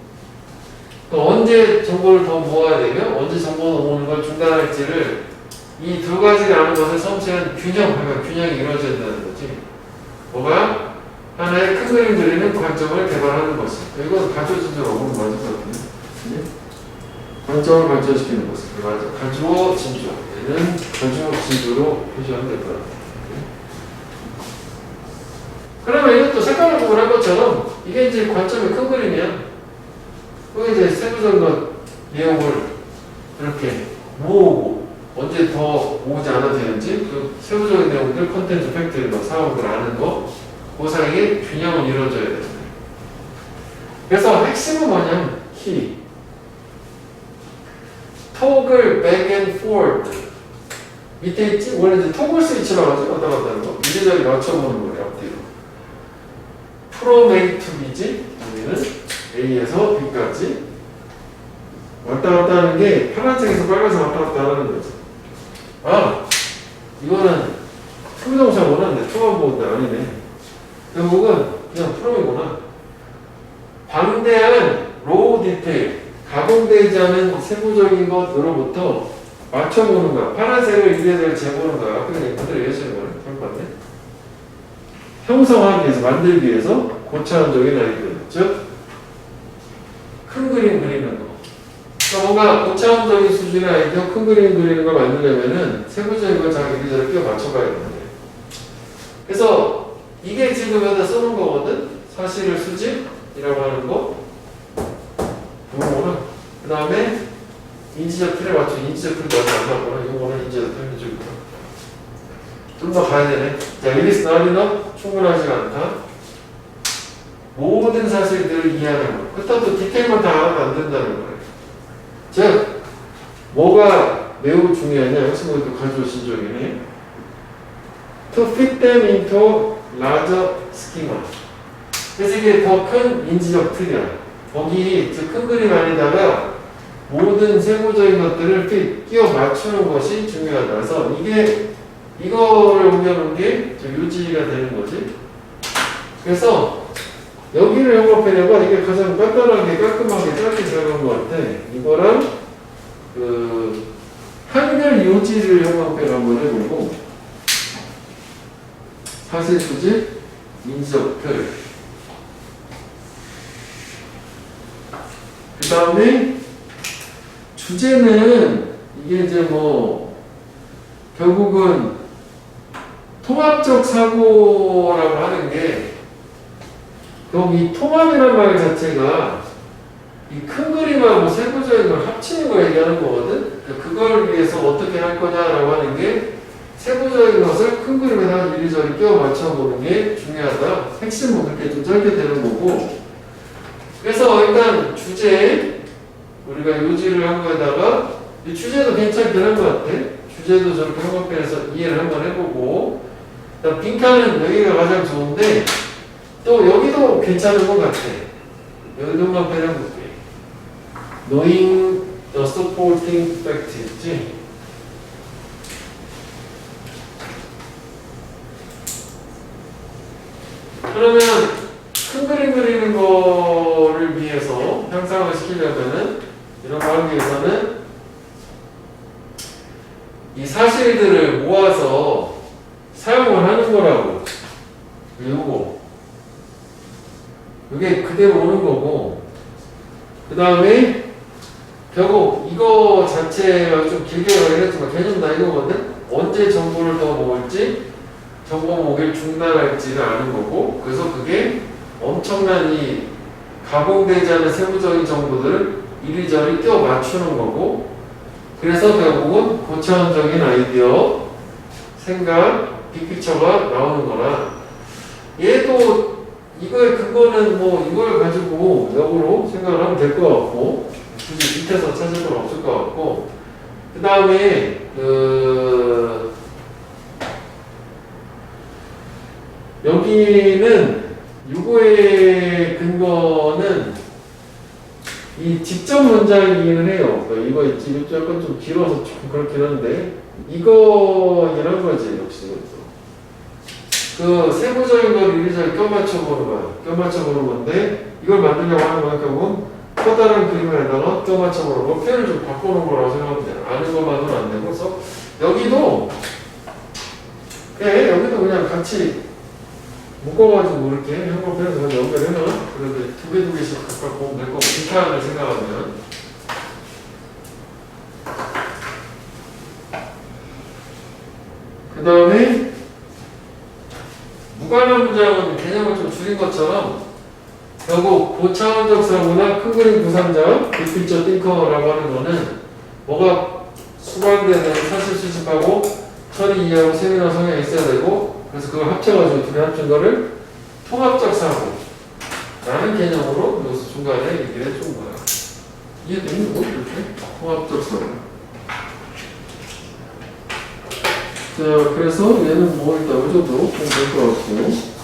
그러니까 언제 정보를 더 모아야 되며 언제 정보를 모으는 걸 중단할지를 이 두 가지를 아는 것을 섬세한 균형이 이루어져야 된다는 거지. 뭐가? 하나의 큰 그림 그리는 관점을 개발하는 것이. 이건 가주어 진주로 오면 맞을 것 같은데. 네? 관점을 발전시키는 것을. 맞아. 가주어 진주. 얘는 가주어 진주로 표시하면 될 것 같아요. 그러면 이것도 색깔을 구분한 것처럼 이게 이제 관점의 큰 그림이야. 그게 이제 세부적인 것 내용을 이렇게 모으고 언제 더 모으지 않아도 되는지 그 세부적인 내용들, 컨텐츠, 팩트, 사업을 아는 거 그 사이에 균형은 이루어져야 되는데. 그래서 핵심은 뭐냐면 키. 토글 back and forth. 밑에 있지? 원래 이제 토글 스위치라고 하죠. 왔다 갔다 하는 거. 이리저리 맞춰보는 거예요. 앞뒤로. from A to B지? 여기는 A에서 B까지. 왔다 갔다 하는 게 파란색에서 빨간색 왔다 갔다 하는 거죠. 아! 이거는 투부정사 원하는데 투만 보는데 아니네. 결국은 그냥 프롬이구나. 방대한 로우 디테일, 가공되지 않은 세부적인 것으로부터 맞춰보는 거야. 파란색을 이래저래 재보는 거야. 그냥 그대로 이해하시는 거네. 똑같네. 형성하기 위해서, 만들기 위해서 고차원적인 아이디어. 즉, 큰 그림 그리는 거. 그러니까 뭔가 고차원적인 수준의 아이디어, 큰 그림 그리는 걸 만들려면은 세부적인 걸 자기 이리저리 끼워 맞춰봐야 되는데. 그래서 이게 지금 여기다 써놓은 거거든? 사실을 수집이라고 하는 거. 요거는. 그 다음에 인지적 틀에 맞춰. 인지적 틀이 맞지 않았구나. 요거는 인지적 틀 해주고. 좀 더 가야 되네. 자, it is not enough. 충분하지가 않다. 모든 사실들을 이해하는 거. 그렇다고 디테일만 다 알아도 안 된다는 거예요. 즉, 뭐가 매우 중요하냐? 역시 뭐 가지고 신적이네. To fit them into larger schema. 그래서 이게 더 큰 인지적 틀이야. 거기 큰 그림 안에다가 모든 세부적인 것들을 fit, 끼워 맞추는 것이 중요하다. 그래서 이게 이거를 옮겨놓은 게 유지가 되는 거지. 그래서 여기를 협업해내봐. 이게 가장 간단하게 깔끔하게 짧게 들어간 것 같아. 이거랑 그 한글 요지를 협업해 한번 해보고 사실 수집, 인지적 표현. 그 다음에 주제는 이게 이제 뭐 결국은 통합적 사고라고 하는 게 여기 통합이라는 말 자체가 이 큰 그림하고 세부적인 걸 합치는 걸 얘기하는 거거든. 그걸 위해서 어떻게 할 거냐라고 하는 게 세부적인 것을 큰 그림에다 이리저리 끼워 맞춰보는 게 중요하다. 핵심은 그렇게 좀 짧게 되는 거고. 그래서 일단 주제 우리가 요지를 한 거에다가 이 주제도 괜찮긴 한 것 같아. 주제도 저렇게 한번빼서 이해를 한번 해보고 빈칸은 여기가 가장 좋은데 또 여기도 괜찮은 것 같아. 여기도 한번 빼려볼게. Knowing the supporting fact 있지? 그러면 큰 그림 그리는 거를 위해서 형상을 시키려면은 이런 거 하기 위해서는 이 사실들을 모아서 사용을 하는 거라고. 이게 그대로 오는 거고. 그 다음에 결국 이거 자체가 좀 길게 얘기했지만 개념 다 이거거든. 언제 정보를 더 모을지, 정보 모으기를 중단할지를 아는 거고. 그래서 그게 엄청난 이 가공되지 않은 세부적인 정보들을 이리저리 끼워 맞추는 거고. 그래서 결국은 고차원적인 아이디어, 생각, 빅피처가 나오는 거라. 얘도 이거의 근거는 뭐 이걸 가지고 역으로 생각을 하면 될 것 같고, 굳이 밑에서 찾을 건 없을 것 같고, 그 다음에 여기는 요거의 근거는 이 직접 문장이기는 해요. 그러니까 이거 있지, 이거 약간 좀 길어서 좀 그렇긴 한데 이거이란 거지. 역시 그 세부적인 걸 이리저리 껴맞춰보는 거야. 껴맞춰보는 건데 이걸 만들려고 하는 거야. 결국 커다란 그림에다가 껴맞춰보는 거, 표현을 좀 바꾸는 거라고 생각하면 돼. 아는 것만으로는 안 되고. 그래서 여기도 그냥 같이 묶어가지고 이렇게 한번해서 연결해놔. 그래도 두 개씩 각각 보면 될 거고, 빈칸을 생각하면. 그 다음에 무관한 문장은 개념을 좀 줄인 것처럼 결국 고차원적 사고나 큰 그림 구상자, 빅피처 띵커라고 하는 거는 뭐가 수반되는 사실 수집하고 처리 이해하고 세미나 성향이 있어야 되고, 그래서 그걸 합쳐가지고 둘이 합친 거를 통합적 사고 라는 개념으로 여기서 중간에 얘기를 해준 거야. 이해되는 거? 이렇게? 통합적 사고. 자, 그래서 얘는 뭐 일단 이 정도 보면 될 것 같고.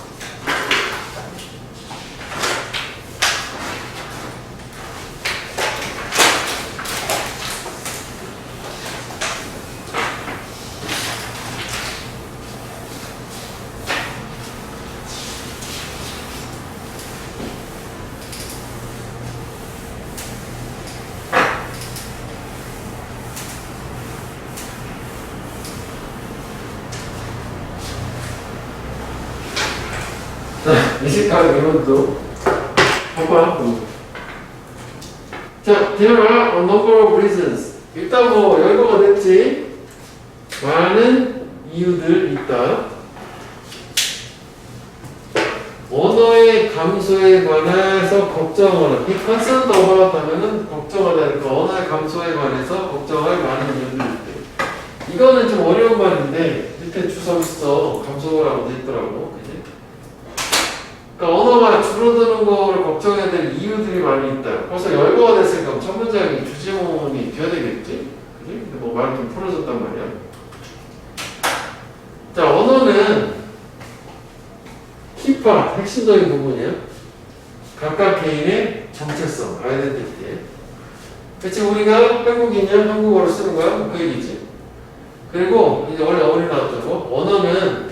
이식하는 이론도 봐봐. 자, there are a number of reasons. 일단 뭐 열거가 됐지. 많은 이유들 있다. 언어의 감소에 관해서 걱정하는, be concerned about 하면은 걱정하다니까 언어의 감소에 관해서 걱정할 많은 이유들이 있대. 이거는 좀 어려운 말인데 밑에 주석 있어. 감소라고 돼 있더라고. 그지? 그러니까 언어가 줄어드는 거를 걱정해야 될 이유들이 많이 있다. 벌써 열거가 됐으니까 첫 문장이 주지문이 돼야 되겠지? 그지? 근데 뭐 말이 좀 풀어졌단 말이야. 자, 언어는 키파, 핵심적인 부분이야. 각각 개인의 정체성, 아이덴티티. 그치, 우리가 한국인이야, 한국어를 쓰는 거야? 그 얘기지. 그리고 이제 원래 어머니 나왔던 거, 언어는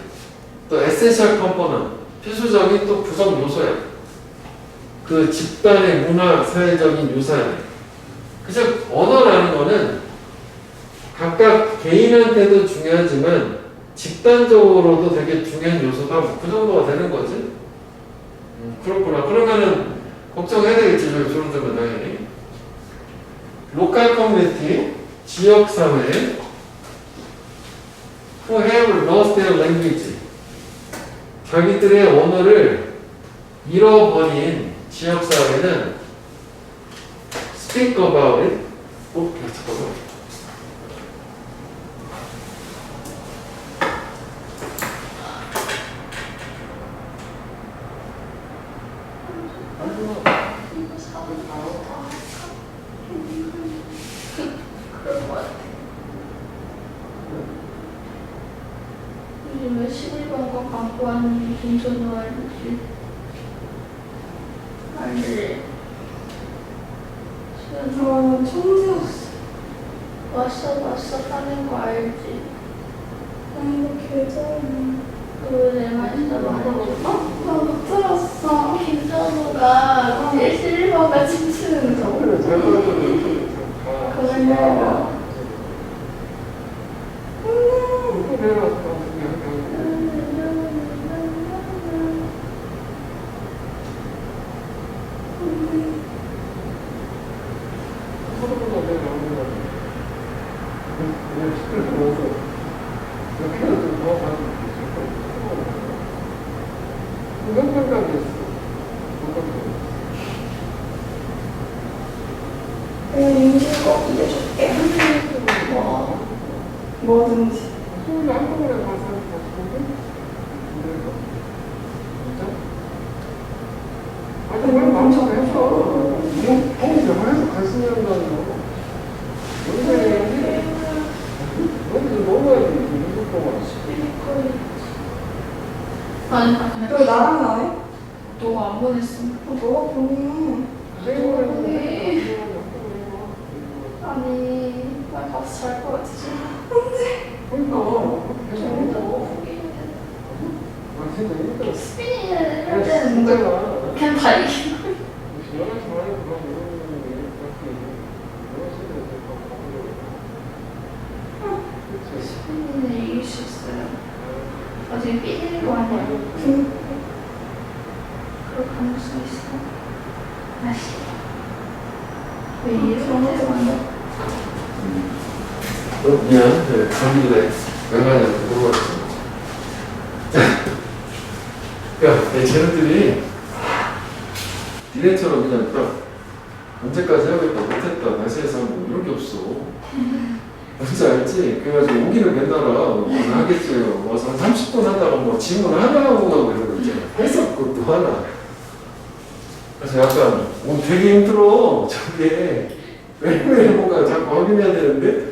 또 에센셜 컴포넌트, 필수적인 또 구성 요소야. 그 집단의 문화, 사회적인 유산. 그래서 언어라는 거는 각각 개인한테도 중요하지만 집단적으로도 되게 중요한 요소가 뭐그 정도가 되는 거지. 그렇구나. 그러면은 걱정해야 되겠지. 저기 줄어들면 당연히. 로컬 커뮤니티, 지역사회, who have lost their language. 자기들의 언어를 잃어버린 지역사회는 speak about it. 잠깐만. 이거 사고 그럴 것 같아. 요즘에 11번과 갖고 왔는데 김선우 알지? 알지? 저 청소였어. 왔어 하는 거 알지? 아니, 계절은. 그거 내 말이다 말해줘. 나못 들었어. 김선우가 제일 11번과 춤추는 거. 그걸 내가 내가 임신 꼭 이겨줄게. 뭐 뭐든지. 아니 너 나랑 나해? 너가 안 보냈어. 너가 보내. 아니 나 가서 잘 것 같지? 스피닝을 할 때는 뭔가 그냥 달리기. 스피닝을 이길 수 있어요. 나중에 삐지는 거 아니야? 그럴 가능성 있어. 아씨. 왜 이런 거 만나? 미안. 네, 전기래. 왜 가냐고 물어봤지. 야, 내 쟤네들이 니네처럼 그냥 딱 언제까지 해야겠다 못했다 나시에서 뭐 이런 게 없어. 뭔지 알지? 그래가지고 오기는 맨날 무슨 하겠지요. 와서 한 30분 하다가 뭐 질문 하나 하고 가고 이런 거 있잖아. 했었고 또 하나. 그래서 약간 되게 힘들어. 저게 매일매일 뭔가 자꾸 확인해야 되는데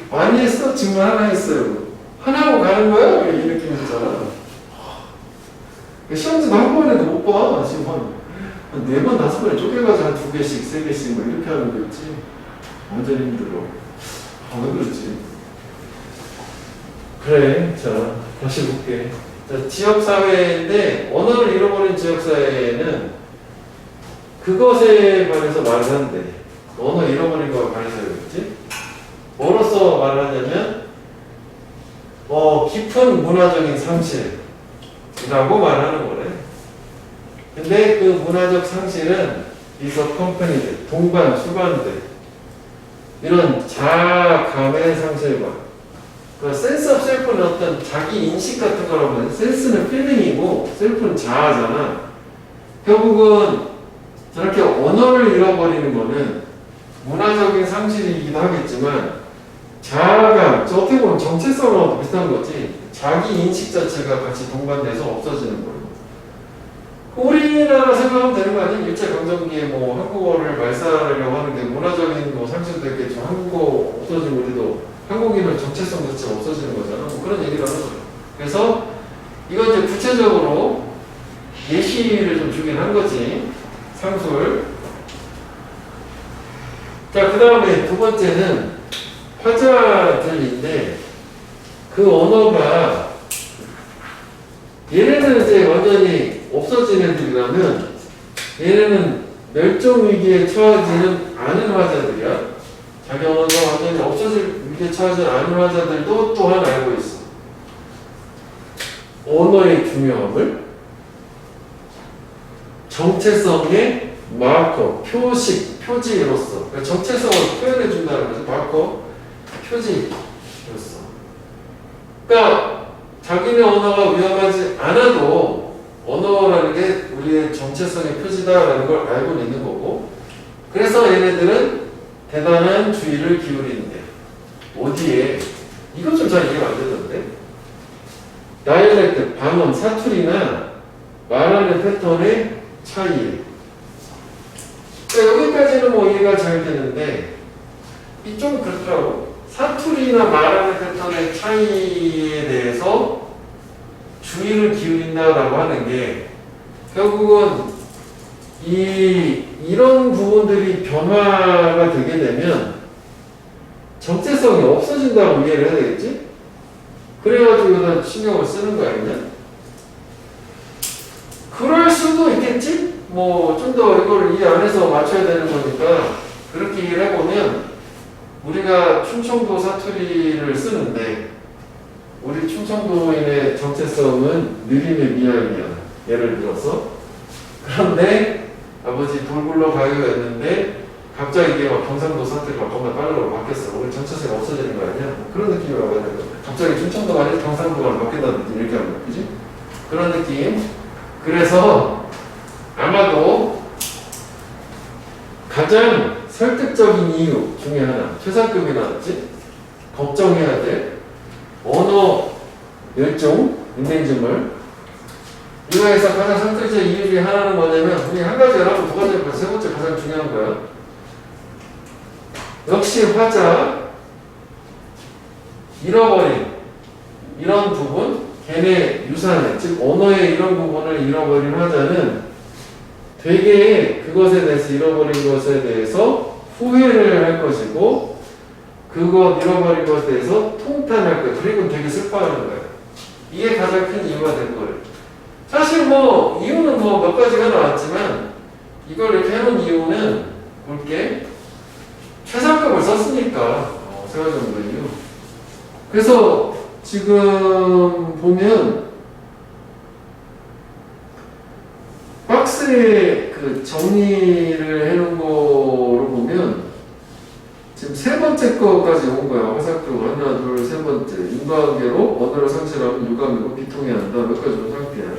많이 했어. 질문 하나 했어요. 하나 하고 가는 거야? 이 느낌이잖아. 시험지도 한 번에도 못 봐. 지금 한 4번, 5번에 쪼개가지고 한 2개씩, 3개씩 뭐 이렇게 하는 거 있지. 완전 힘들어. 왜 그러지? 그래. 자, 다시 볼게. 자, 지역사회인데, 언어를 잃어버린 지역사회는 그것에 관해서 말을 한대. 언어 잃어버린 거에 관해서 그랬지? 뭐로써 말을 하냐면, 깊은 문화적인 상실이라고 말하는 거래. 근데 그 문화적 상실은 is accompanied, 동반, 수반돼. 이런 자아감의 상실과 그 센스 오브 셀프는 어떤 자기 인식 같은 거라고 해요. 센스는 필링이고 셀프는 자아잖아. 결국은 저렇게 언어를 잃어버리는 거는 문화적인 상실이기도 하겠지만 자아감, 어떻게 보면 정체성하고 비슷한 거지. 자기 인식 자체가 같이 동반돼서 없어지는 거예요. 우리나라 생각하면 되는 거 아니야? 일제강점기에 뭐 한국어를 말살하려고 하는데 문화적인 뭐 상실도 있겠지만 한국어 없어지면 우리도 한국인의 정체성 자체가 없어지는 거잖아. 뭐 그런 얘기를 하는 거예요. 그래서 이건 이제 구체적으로 예시를 좀 주긴 한 거지. 상술. 자, 그 다음에 두 번째는 화자들인데 그 언어가 얘네는 이제 완전히 없어진 애들이라면 얘네는 멸종 위기에 처하지는 않은 화자들이야. 자기 언어가 완전히 없어질 위기에 처하지 않은 화자들도 또한 알고 있어. 언어의 중요함을 정체성의 마커, 표식, 표지로서 그러니까 정체성을 표현해 준다는 거죠. 마커, 표지로서. 그러니까 자기네 언어가 위험하지 않아도 언어라는 게 우리의 정체성의 표지다라는 걸 알고 있는 거고, 그래서 얘네들은 대단한 주의를 기울이는데 어디에? 이것 좀 잘 이해가 안 되던데. 다이얼렉트, 방언, 사투리나 말하는 패턴의 차이. 그러니까 여기까지는 뭐 이해가 잘 되는데 이 좀 그렇더라고. 사투리나 말하는 패턴의 차이에 대해서 주의를 기울인다라고 하는 게 결국은 이런 부분들이 변화가 되게 되면 정체성이 없어진다고 이해를 해야 되겠지? 그래가지고 여기다 신경을 쓰는 거 아니냐? 그럴 수도 있겠지? 뭐 좀 더 이걸 이 안에서 맞춰야 되는 거니까 그렇게 이해를 해보면 우리가 충청도 사투리를 쓰는데 우리 충청도인의 정체성은 느림의 미학이야. 예를 들어서. 그런데 아버지 돌굴러 가기로 했는데 갑자기 이게 막 경상도 사투리가 겁나 빨라로 바뀌었어. 우리 정체성이 없어지는 거 아니야? 그런 느낌이라고 해야 될까? 갑자기 충청도가 아니라 경상도가 바뀐다는 느낌 이렇게 하는 거지? 그런 느낌. 그래서 아마도 가장 설득적인 이유 중에 하나, 최상급이 나왔지? 걱정해야 될 언어 멸종, 인내증을 이거에서 가장 설득적 이유 중에 하나는 뭐냐면 우리 한 가지 여러분 두 가지 세 번째 가장 중요한 거야. 역시 화자 잃어버린 이런 부분, 걔네 유산의 즉 언어의 이런 부분을 잃어버린 화자는 되게 그것에 대해서 잃어버린 것에 대해서 후회를 할 것이고 그거 잃어버린 것에 대해서 통탄할 거예요. 그리고 되게 슬퍼하는 거예요. 이게 가장 큰 이유가 될 거예요. 사실 뭐 이유는 뭐 몇 가지가 나왔지만 이걸 이렇게 해놓은 이유는 볼게 최상급을 썼으니까 세 가지 정도 이유. 그래서 지금 보면 박스에 그 정리를 해놓은 거로 보면 지금 세 번째 거까지 온 거야. 화살표 하나, 둘, 세 번째. 인과관계로 언어를 상실하면 유감이고 비통해야 한다. 몇 가지 온 상태야.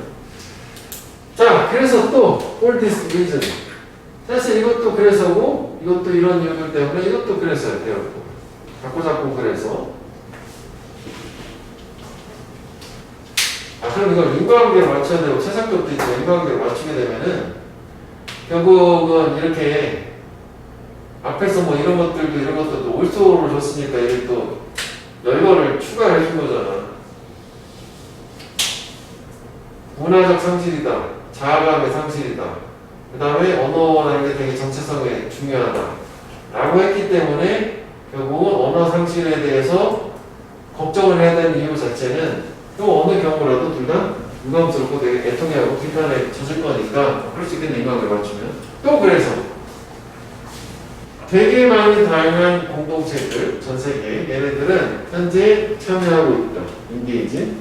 자, 그래서 또 all this reason. 사실 이것도 그래서고 이것도 이런 이유들 때문에 이것도 그래서야 돼요. 자꾸 그래서. 그럼 이걸 인과관계로 맞춰야 되고 최상급도 있지만 인과관계로 맞추게 되면은 결국은 이렇게 앞에서 뭐 이런 것들도 올소를 줬으니까 이게 또 열거를 추가해 준 거잖아. 문화적 상실이다. 자아감의 상실이다. 그 다음에 언어라는 게 되게 정체성에 중요하다. 라고 했기 때문에 결국은 언어 상실에 대해서 걱정을 해야 되는 이유 자체는 또 어느 경우라도 둘 다 유감스럽고 되게 애통해하고 비판에 젖을 거니까 그럴 수 있겠네. 인간을 맞추면. 또 그래서 되게 많이 다양한 공동체들, 전 세계 얘네들은 현재 참여하고 있다. 인게이지.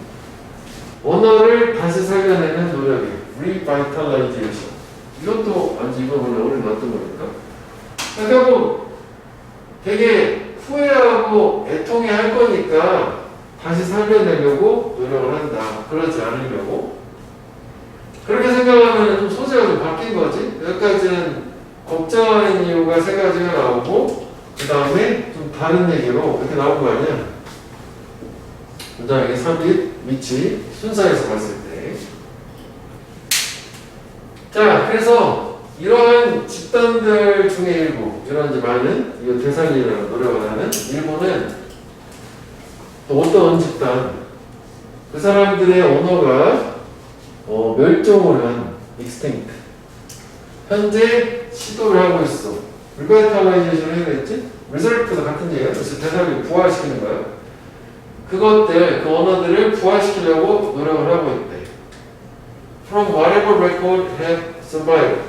언어를 다시 살려내는 노력이 revitalization. 이것도 아주 이거 원래 오래 놨던 거니까. 결국 되게 후회하고 애통해 할 거니까 다시 살려내려고 노력을 한다. 그러지 않으려고. 그렇게 생각하면 좀 소재가 좀 바뀐 거지. 여기까지는 걱정하는 이유가 세 가지가 나오고 그 다음에 좀 다른 얘기로 이렇게 나온 거 아니야. 그 다음에 삽입, 위치, 순서에서 봤을 때. 자, 그래서 이러한 집단들 중에 일부, 이런 이제 많은 이거 되살리려는 노력을 하는 일부는 또 어떤 집단, 그 사람들의 언어가 멸종을 한 extinct. 현재 시도를 하고 있어. 리바이탈라이제이션을 해야 되겠지? 리저브도 같은 얘기야. 그래서 되살리고 부활시키는 거야. 그것들, 그 언어들을 부활시키려고 노력을 하고 있대. From whatever record have survived.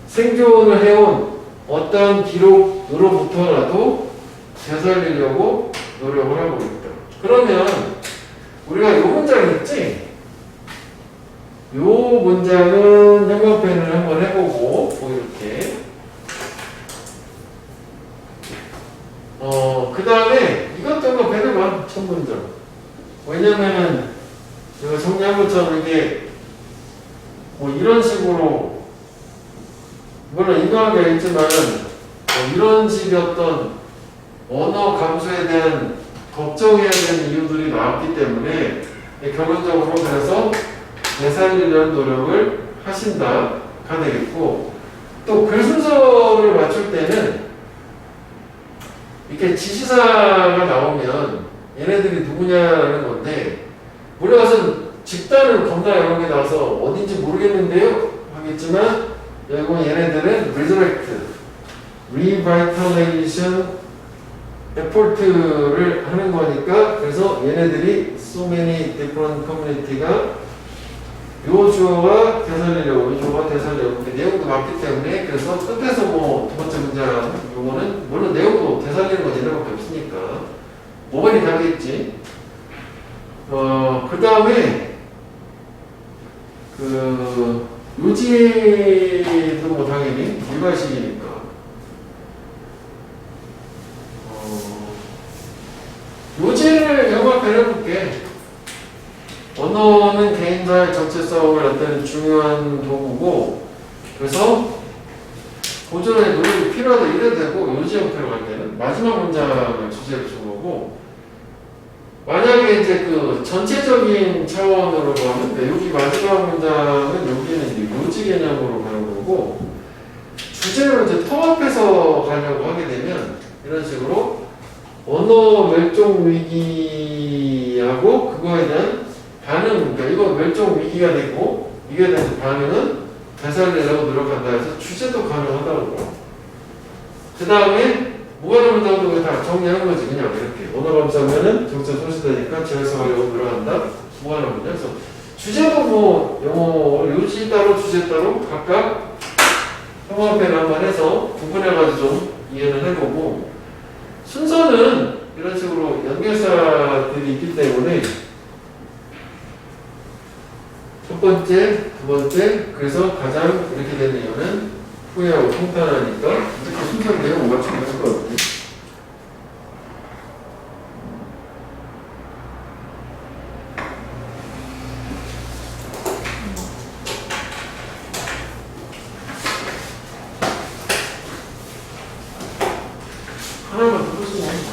생존을 해온 어떤 기록으로부터라도 되살리려고 노력을 하고 있다. 그러면 우리가 이 문장 있지? 요 문장은 형광펜을 한번 해보고 이렇게 그 다음에 이것도 한번 해봐. 첫 문장. 왜냐면은 제가 정리한 것처럼 이게 뭐 이런 식으로 물론 인과관계가 있지만 뭐 이런 식의 어떤 언어 감소에 대한 걱정해야 되는 이유들이 나왔기 때문에 결론적으로 그래서 되살리려는 노력을 하신다가 되겠고, 또 글 순서를 맞출 때는 이렇게 지시사가 나오면 얘네들이 누구냐라는 건데, 우리가 무슨 집단을 겁나 여러 개 나와서 어딘지 모르겠는데요 하겠지만, 여기 얘네들은 resurrect, revitalization effort를 하는 거니까, 그래서 얘네들이 so many different community가 요 주어가 되살리려고, 요 주어가 되살리려고 내용도 맞기 때문에, 그래서 끝에서 뭐 두 번째 문장 요거는 물론 내용도 되살리는 건 얘네밖에 없으니까 모발이 다르겠지. 그 다음에 그 요지도 뭐 당연히 일괄식이니까 요지를 형광펜 해볼게. 언어는 개인과의 정체 싸움을 나타내는 중요한 도구고, 그래서 보존의 노력이 필요하다 이래도 되고, 요지 형태로 갈 때는 마지막 문장을 주제로 준 거고, 만약에 이제 그 전체적인 차원으로 가면 여기 마지막 문장은 여기는 이제 요지 개념으로 가는 거고, 주제로 이제 통합해서 가려고 하게 되면 이런 식으로 언어 멸종 위기하고 그거에 대한 반응, 그러니까 이거 멸종 위기가 되고 이게 대한 반응은 되살리려고 노력한다 해서 주제도 가능하다고. 그 다음에 무관한 문장도 다 정리하는 거지. 그냥 이렇게 언어 감사면은 정체 소시되니까 재해석하려고 노력한다. 무관한 문장. 그래서 주제도 뭐 영어 요지 따로 주제 따로 각각 형광펜 한번 해서 구분해가지고 좀 이해를 해보고, 순서는 이런 식으로 연결사들이 있기 때문에 첫 번째, 두 번째, 그래서 가장 이렇게 되는 이유는 후회하고 통탄하니까 이렇게 순서 내용 맞추면 될 것 같아요. 하나만 더 보시면 됩니다.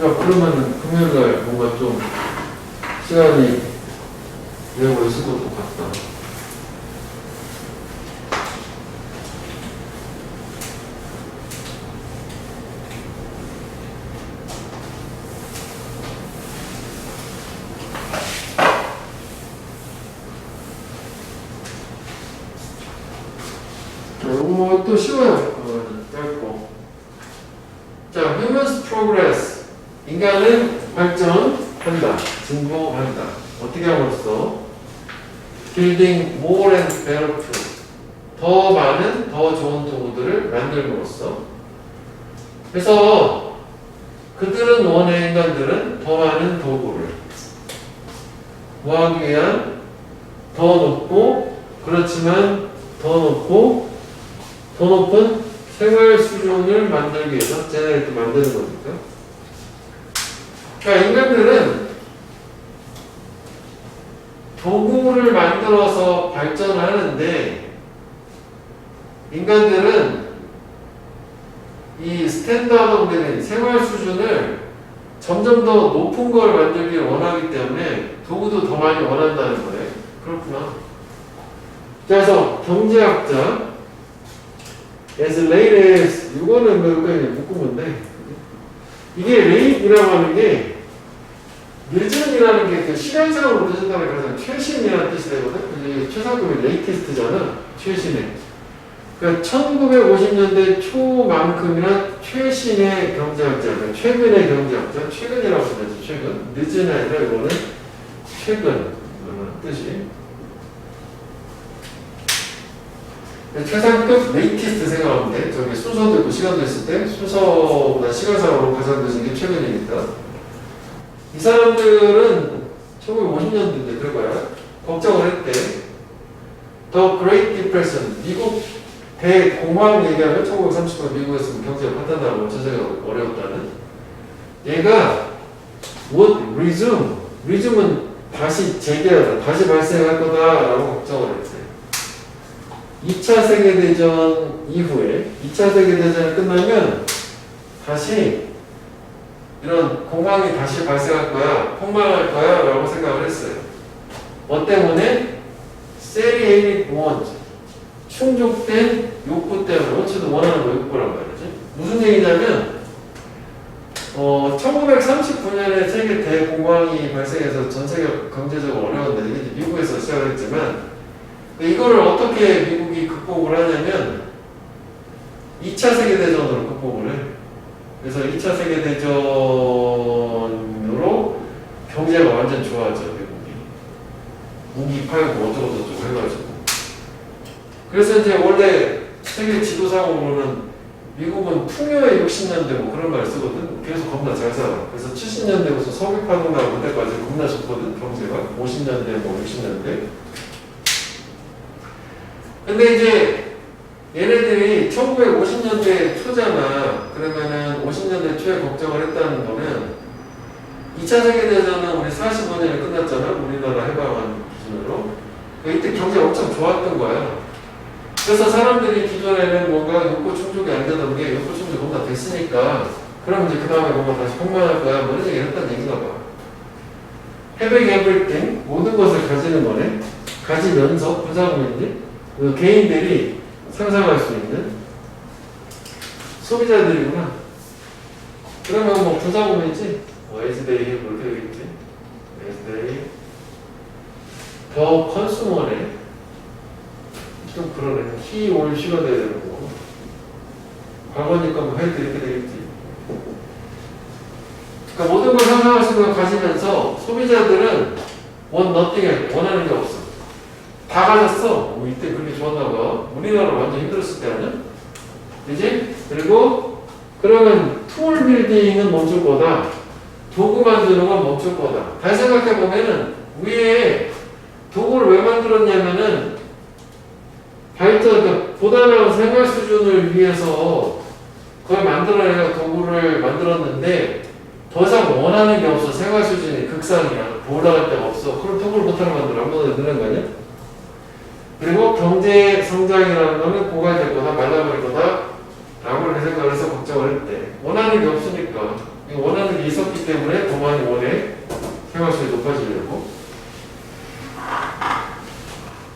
야, 그러면 금요일날 뭔가 좀 시간이 되고 있을 것도 같다. 이거 또 쉬워요. 짧고. 자, Humans Progress. 인간은 발전한다, 진보한다. 어떻게 함으로써? Building more and better tools. 더 많은, 더 좋은 도구들을 만들므로써. 그래서 그들은 원해, 인간들은 더 많은 도구를 뭐 하기 위한 더 높고, 그렇지만 더 높고, 더 높은 생활 수준을 만들기 위해서 제네레이트 만드는 거니까. 그러니까 인간들은 도구를 만들어서 발전하는데, 인간들은 이 스탠다드 오브 리빙, 생활 수준을 점점 더 높은 걸 만들기를 원하기 때문에 도구도 더 많이 원한다는 거예요. 그렇구나. 그래서 경제학자 as late as, 이거는 여기까지 묶으면 이게 late이라고 하는 게 늦은이라는 게 그 시간상으로 늦은다는 게 가장 최신이라는 뜻이 되거든. 이게 최상급이 latest잖아. 최신의. 그러니까 1950년대 초만큼이나 최신의 경제학자, 그러니까 최근의 경제학자, 최근이라고 하죠. 최근. 늦은 아니라 이거는 최근 뜻이. 최상급 레이티스트 생각하면 돼. 저기 순서도 있고 시간도 있을 때 순서보다 시간상으로 가장 늦은 게 최근이니까. 이 사람들은 1950년대인데 그럴 거야. 걱정을 했대. 더 그레이트 디프레션, 미국 대공황 얘기하면 1930년 미국에서 경제가 파탄나고 전세가 어려웠다는. 얘가 what resume은 다시 재개하다, 다시 발생할 거다라고 걱정을 했대. 2차 세계대전 이후에 2차 세계대전이 끝나면 다시 이런 공황이 다시 발생할 거야, 폭망할 거야 라고 생각을 했어요. 뭐 때문에? satiated want, 충족된 욕구 때문에. 원치도 원하는 거 욕구란 말이지. 무슨 얘기냐면 1939년에 세계 대공황이 발생해서 전 세계가 경제적으로 어려웠는데 이게 미국에서 시작을 했지만 이거를 어떻게 미국이 극복을 하냐면 2차 세계대전으로 극복을 해. 그래서 2차 세계대전으로 경제가 완전 좋아져, 미국이. 무기 팔고 어쩌고저쩌고 해가지고. 그래서 이제 원래 세계 지도상으로는 미국은 풍요의 60년대 뭐 그런 말 쓰거든. 계속 겁나 잘 살아. 그래서 70년대부터 석유파동 나고 그때까지 겁나 좋거든, 경제가. 50년대 뭐 60년대. 근데 이제 얘네들이 1950년대 초잖아. 그러면은 50년대 초에 걱정을 했다는 거는 2차 세계대전은 우리 45년에 끝났잖아. 우리나라 해방한 기준으로. 이때 경제 엄청 좋았던 거야. 그래서 사람들이 기존에는 뭔가 욕구 충족이 안 되던 게 욕구 충족이 뭔가 됐으니까 그럼 이제 그 다음에 뭔가 다시 폭망할 거야. 뭐 이런 얘기를 했다는 얘기가 봐. having everything, 모든 것을 가지는 거네. 가지면서 부자국민들, 그 개인들이 상상할 수 있는 소비자들이구나. 그러면 뭐 부자국민이지? as they have 그렇게 되겠지. as they 더 컨슈머네. 좀 그러네. he or she가 돼야 되는 거. 과거니까 뭐 had 이렇게 되겠지. 그러니까 모든 걸 상상할 수 있는 걸 가지면서 소비자들은 want nothing, 원하는 게 없어. 다 가졌어. 뭐 이때 그렇게 좋았나 봐. 우리나라 완전 힘들었을 때 아니야? 그지? 그리고 그러면 툴 빌딩은 멈출 거다. 도구 만드는 건 멈출 거다. 잘 생각해 보면은 위에 도구를 왜 만들었냐면은 그러니까 보다 나은 생활 수준을 위해서 그걸 만들어내가 도구를 만들었는데 더 이상 원하는 게 없어. 생활 수준이 극상이야. 올라갈 데가 없어. 그럼 도구를 못하게 만들어. 아무거나 넣는 거 아니야? 그리고 경제 성장이라는 거는 고갈될 거다, 말라버릴 거다 라고 이렇게 생각을 해서 걱정을 했대. 원하는 게 없으니까. 원하는 게 있었기 때문에 더 많이 원해. 생활 수준이 높아지려고.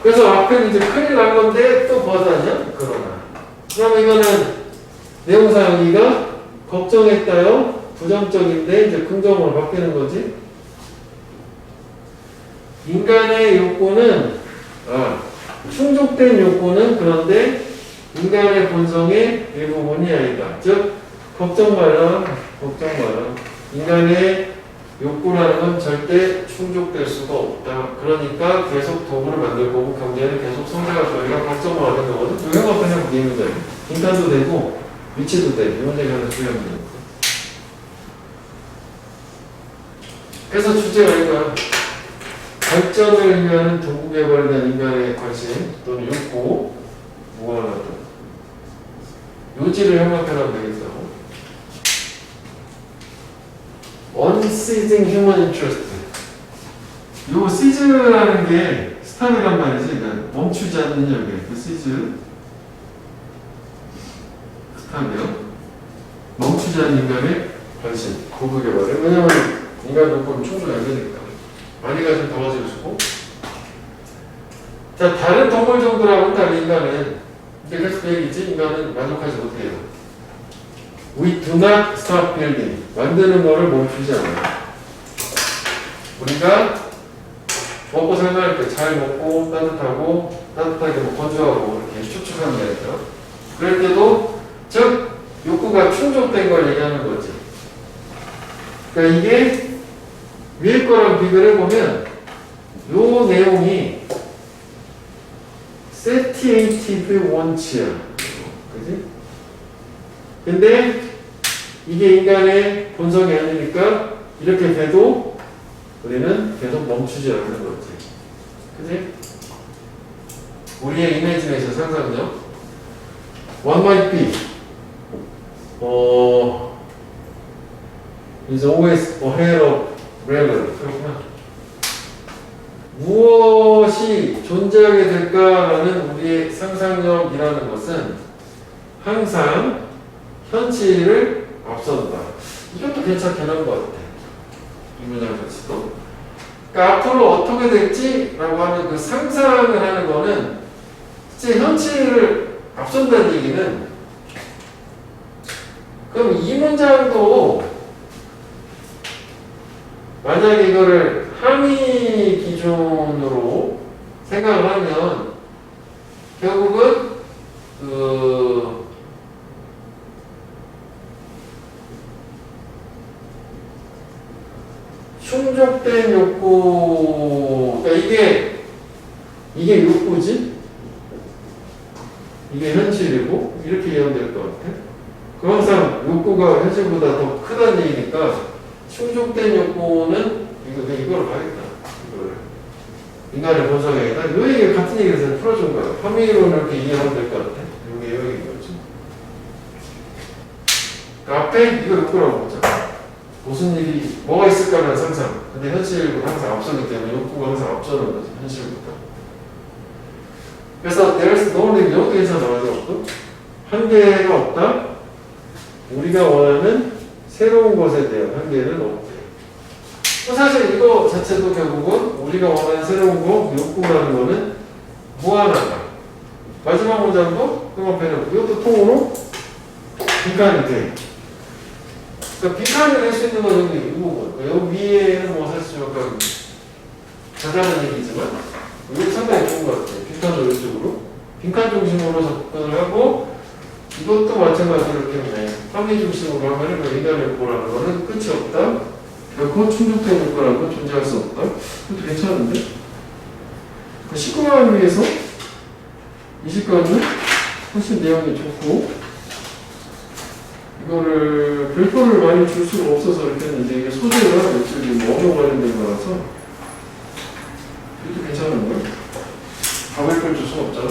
그래서 앞에 이제 큰일 난 건데 또 버다냐? 그러나. 그러면 이거는 내용상 여기가 걱정했다요. 부정적인데 이제 긍정으로 바뀌는 거지. 인간의 욕구는 충족된 욕구는 그런데 인간의 본성의 일부분이 아니다. 즉 걱정 마라. 걱정 마라. 인간의 욕구라는 건 절대 충족될 수가 없다. 그러니까 계속 도구를 만들 거고 경제는 계속 성장할 거니까 걱정 마는 거거든. 유형은 그냥 이 문제. 인간도 되고 위치도 돼. 이 문제가 하나 중요한 문제니까. 그래서 주제가 이거야. 발전을 위한 도구 개발에 대한 인간의 관심 또는 욕구 무관하다. 요지를 형용하면 되겠어. Unceasing human interest. 요 cease라는 게 스탑이란 말이지. 그러니까 멈추지 않는 여기. 그 cease. 스탑이요. 멈추지 않는 인간의 관심. 도구 개발에. 왜냐면 인간 욕구는 충족이 안 되니까. 많이 가지면 더 가지고. 자, 다른 동물 정도랑은 다른 인간은 이제 계속 그 얘기지. 인간은 만족하지 못해요. We do not stop building. 만드는 거를 멈추지 않아요. 우리가 먹고 살만할 때 잘 먹고 따뜻하게 뭐 건조하고 이렇게 축축한 게 아니라 그럴 때도 즉 욕구가 충족된 걸 얘기하는 거지. 그러니까 이게 위에 거랑 비교를 해보면 요 내용이 satiated 원치야. 그지? 근데 이게 인간의 본성이 아니니까 이렇게 돼도 우리는 계속 멈추지 않는 거지. 그지? 우리의 이미지네이션 상상력. What might be? is always ahead of regular. 그렇구나. 무엇이 존재하게 될까라는 우리의 상상력이라는 것은 항상 현실을 앞선다. 이것도 괜찮게 나온 것 같아. 이 문장 자체도. 그러니까 앞으로 어떻게 될지라고 하는 그 상상을 하는 거는 실제 현실을 앞선다는 얘기는 그럼 이 문장도 만약에 이거를 함의 기준으로 생각을 하면 결국은 그 충족된 욕구, 그러니까 이게 욕구지? 이게 현실이고 이렇게 이해하면 될 것 같아. 그 항상 욕구가 현실보다 더 크다는 얘기니까 충족된 욕구는 이거를 봐야겠다. 이거를 인간의 본성이다. 이 얘기 같은 얘기를 풀어준 거야. 함의론을 이렇게 이해하면 될 것 같아. 이게 이 얘기인 거지. 그 앞에 이거 욕구라고 보자. 무슨 일이 뭐가 있을까라는 상상. 근데 현실보다 항상 앞서기 때문에 욕구가 항상 앞서는 거지. 현실보다. 그래서 there's no limit. 이것도 괜찮아. 한계가 없다. 우리가 원하는 새로운 것에 대한 한계는 없대. 사실 이거 자체도 결국은 우리가 원하는 새로운 거, 욕구라는 거는 무한하다. 마지막 문장도 흠합해놓고 이것도 통으로 빈칸이 돼. 그러니까 빈칸이 될 수 있는 건 여기 이 부분. 여기 위에는 뭐 사실 약간 자잘한 얘기지만 이거 상당히 좋은 것 같아요. 빈칸도 이쪽으로. 빈칸 중심으로 접근을 하고 이것도 마찬가지로 이렇게 함의 중심으로 하면 인간의 욕구라는 거는 끝이 없다. 결코 충족된 욕구라는 건 존재할 수 없다. 그것도 괜찮은데? 19강을 위해서 20강은 훨씬 내용이 좋고 이거를 별표를 많이 줄 수가 없어서 이렇게 했는데 이게 소재가 역시 뭐 어려운 관련된 거라서 이것도 괜찮은 거예요. 가별표를 줄 수가 없잖아.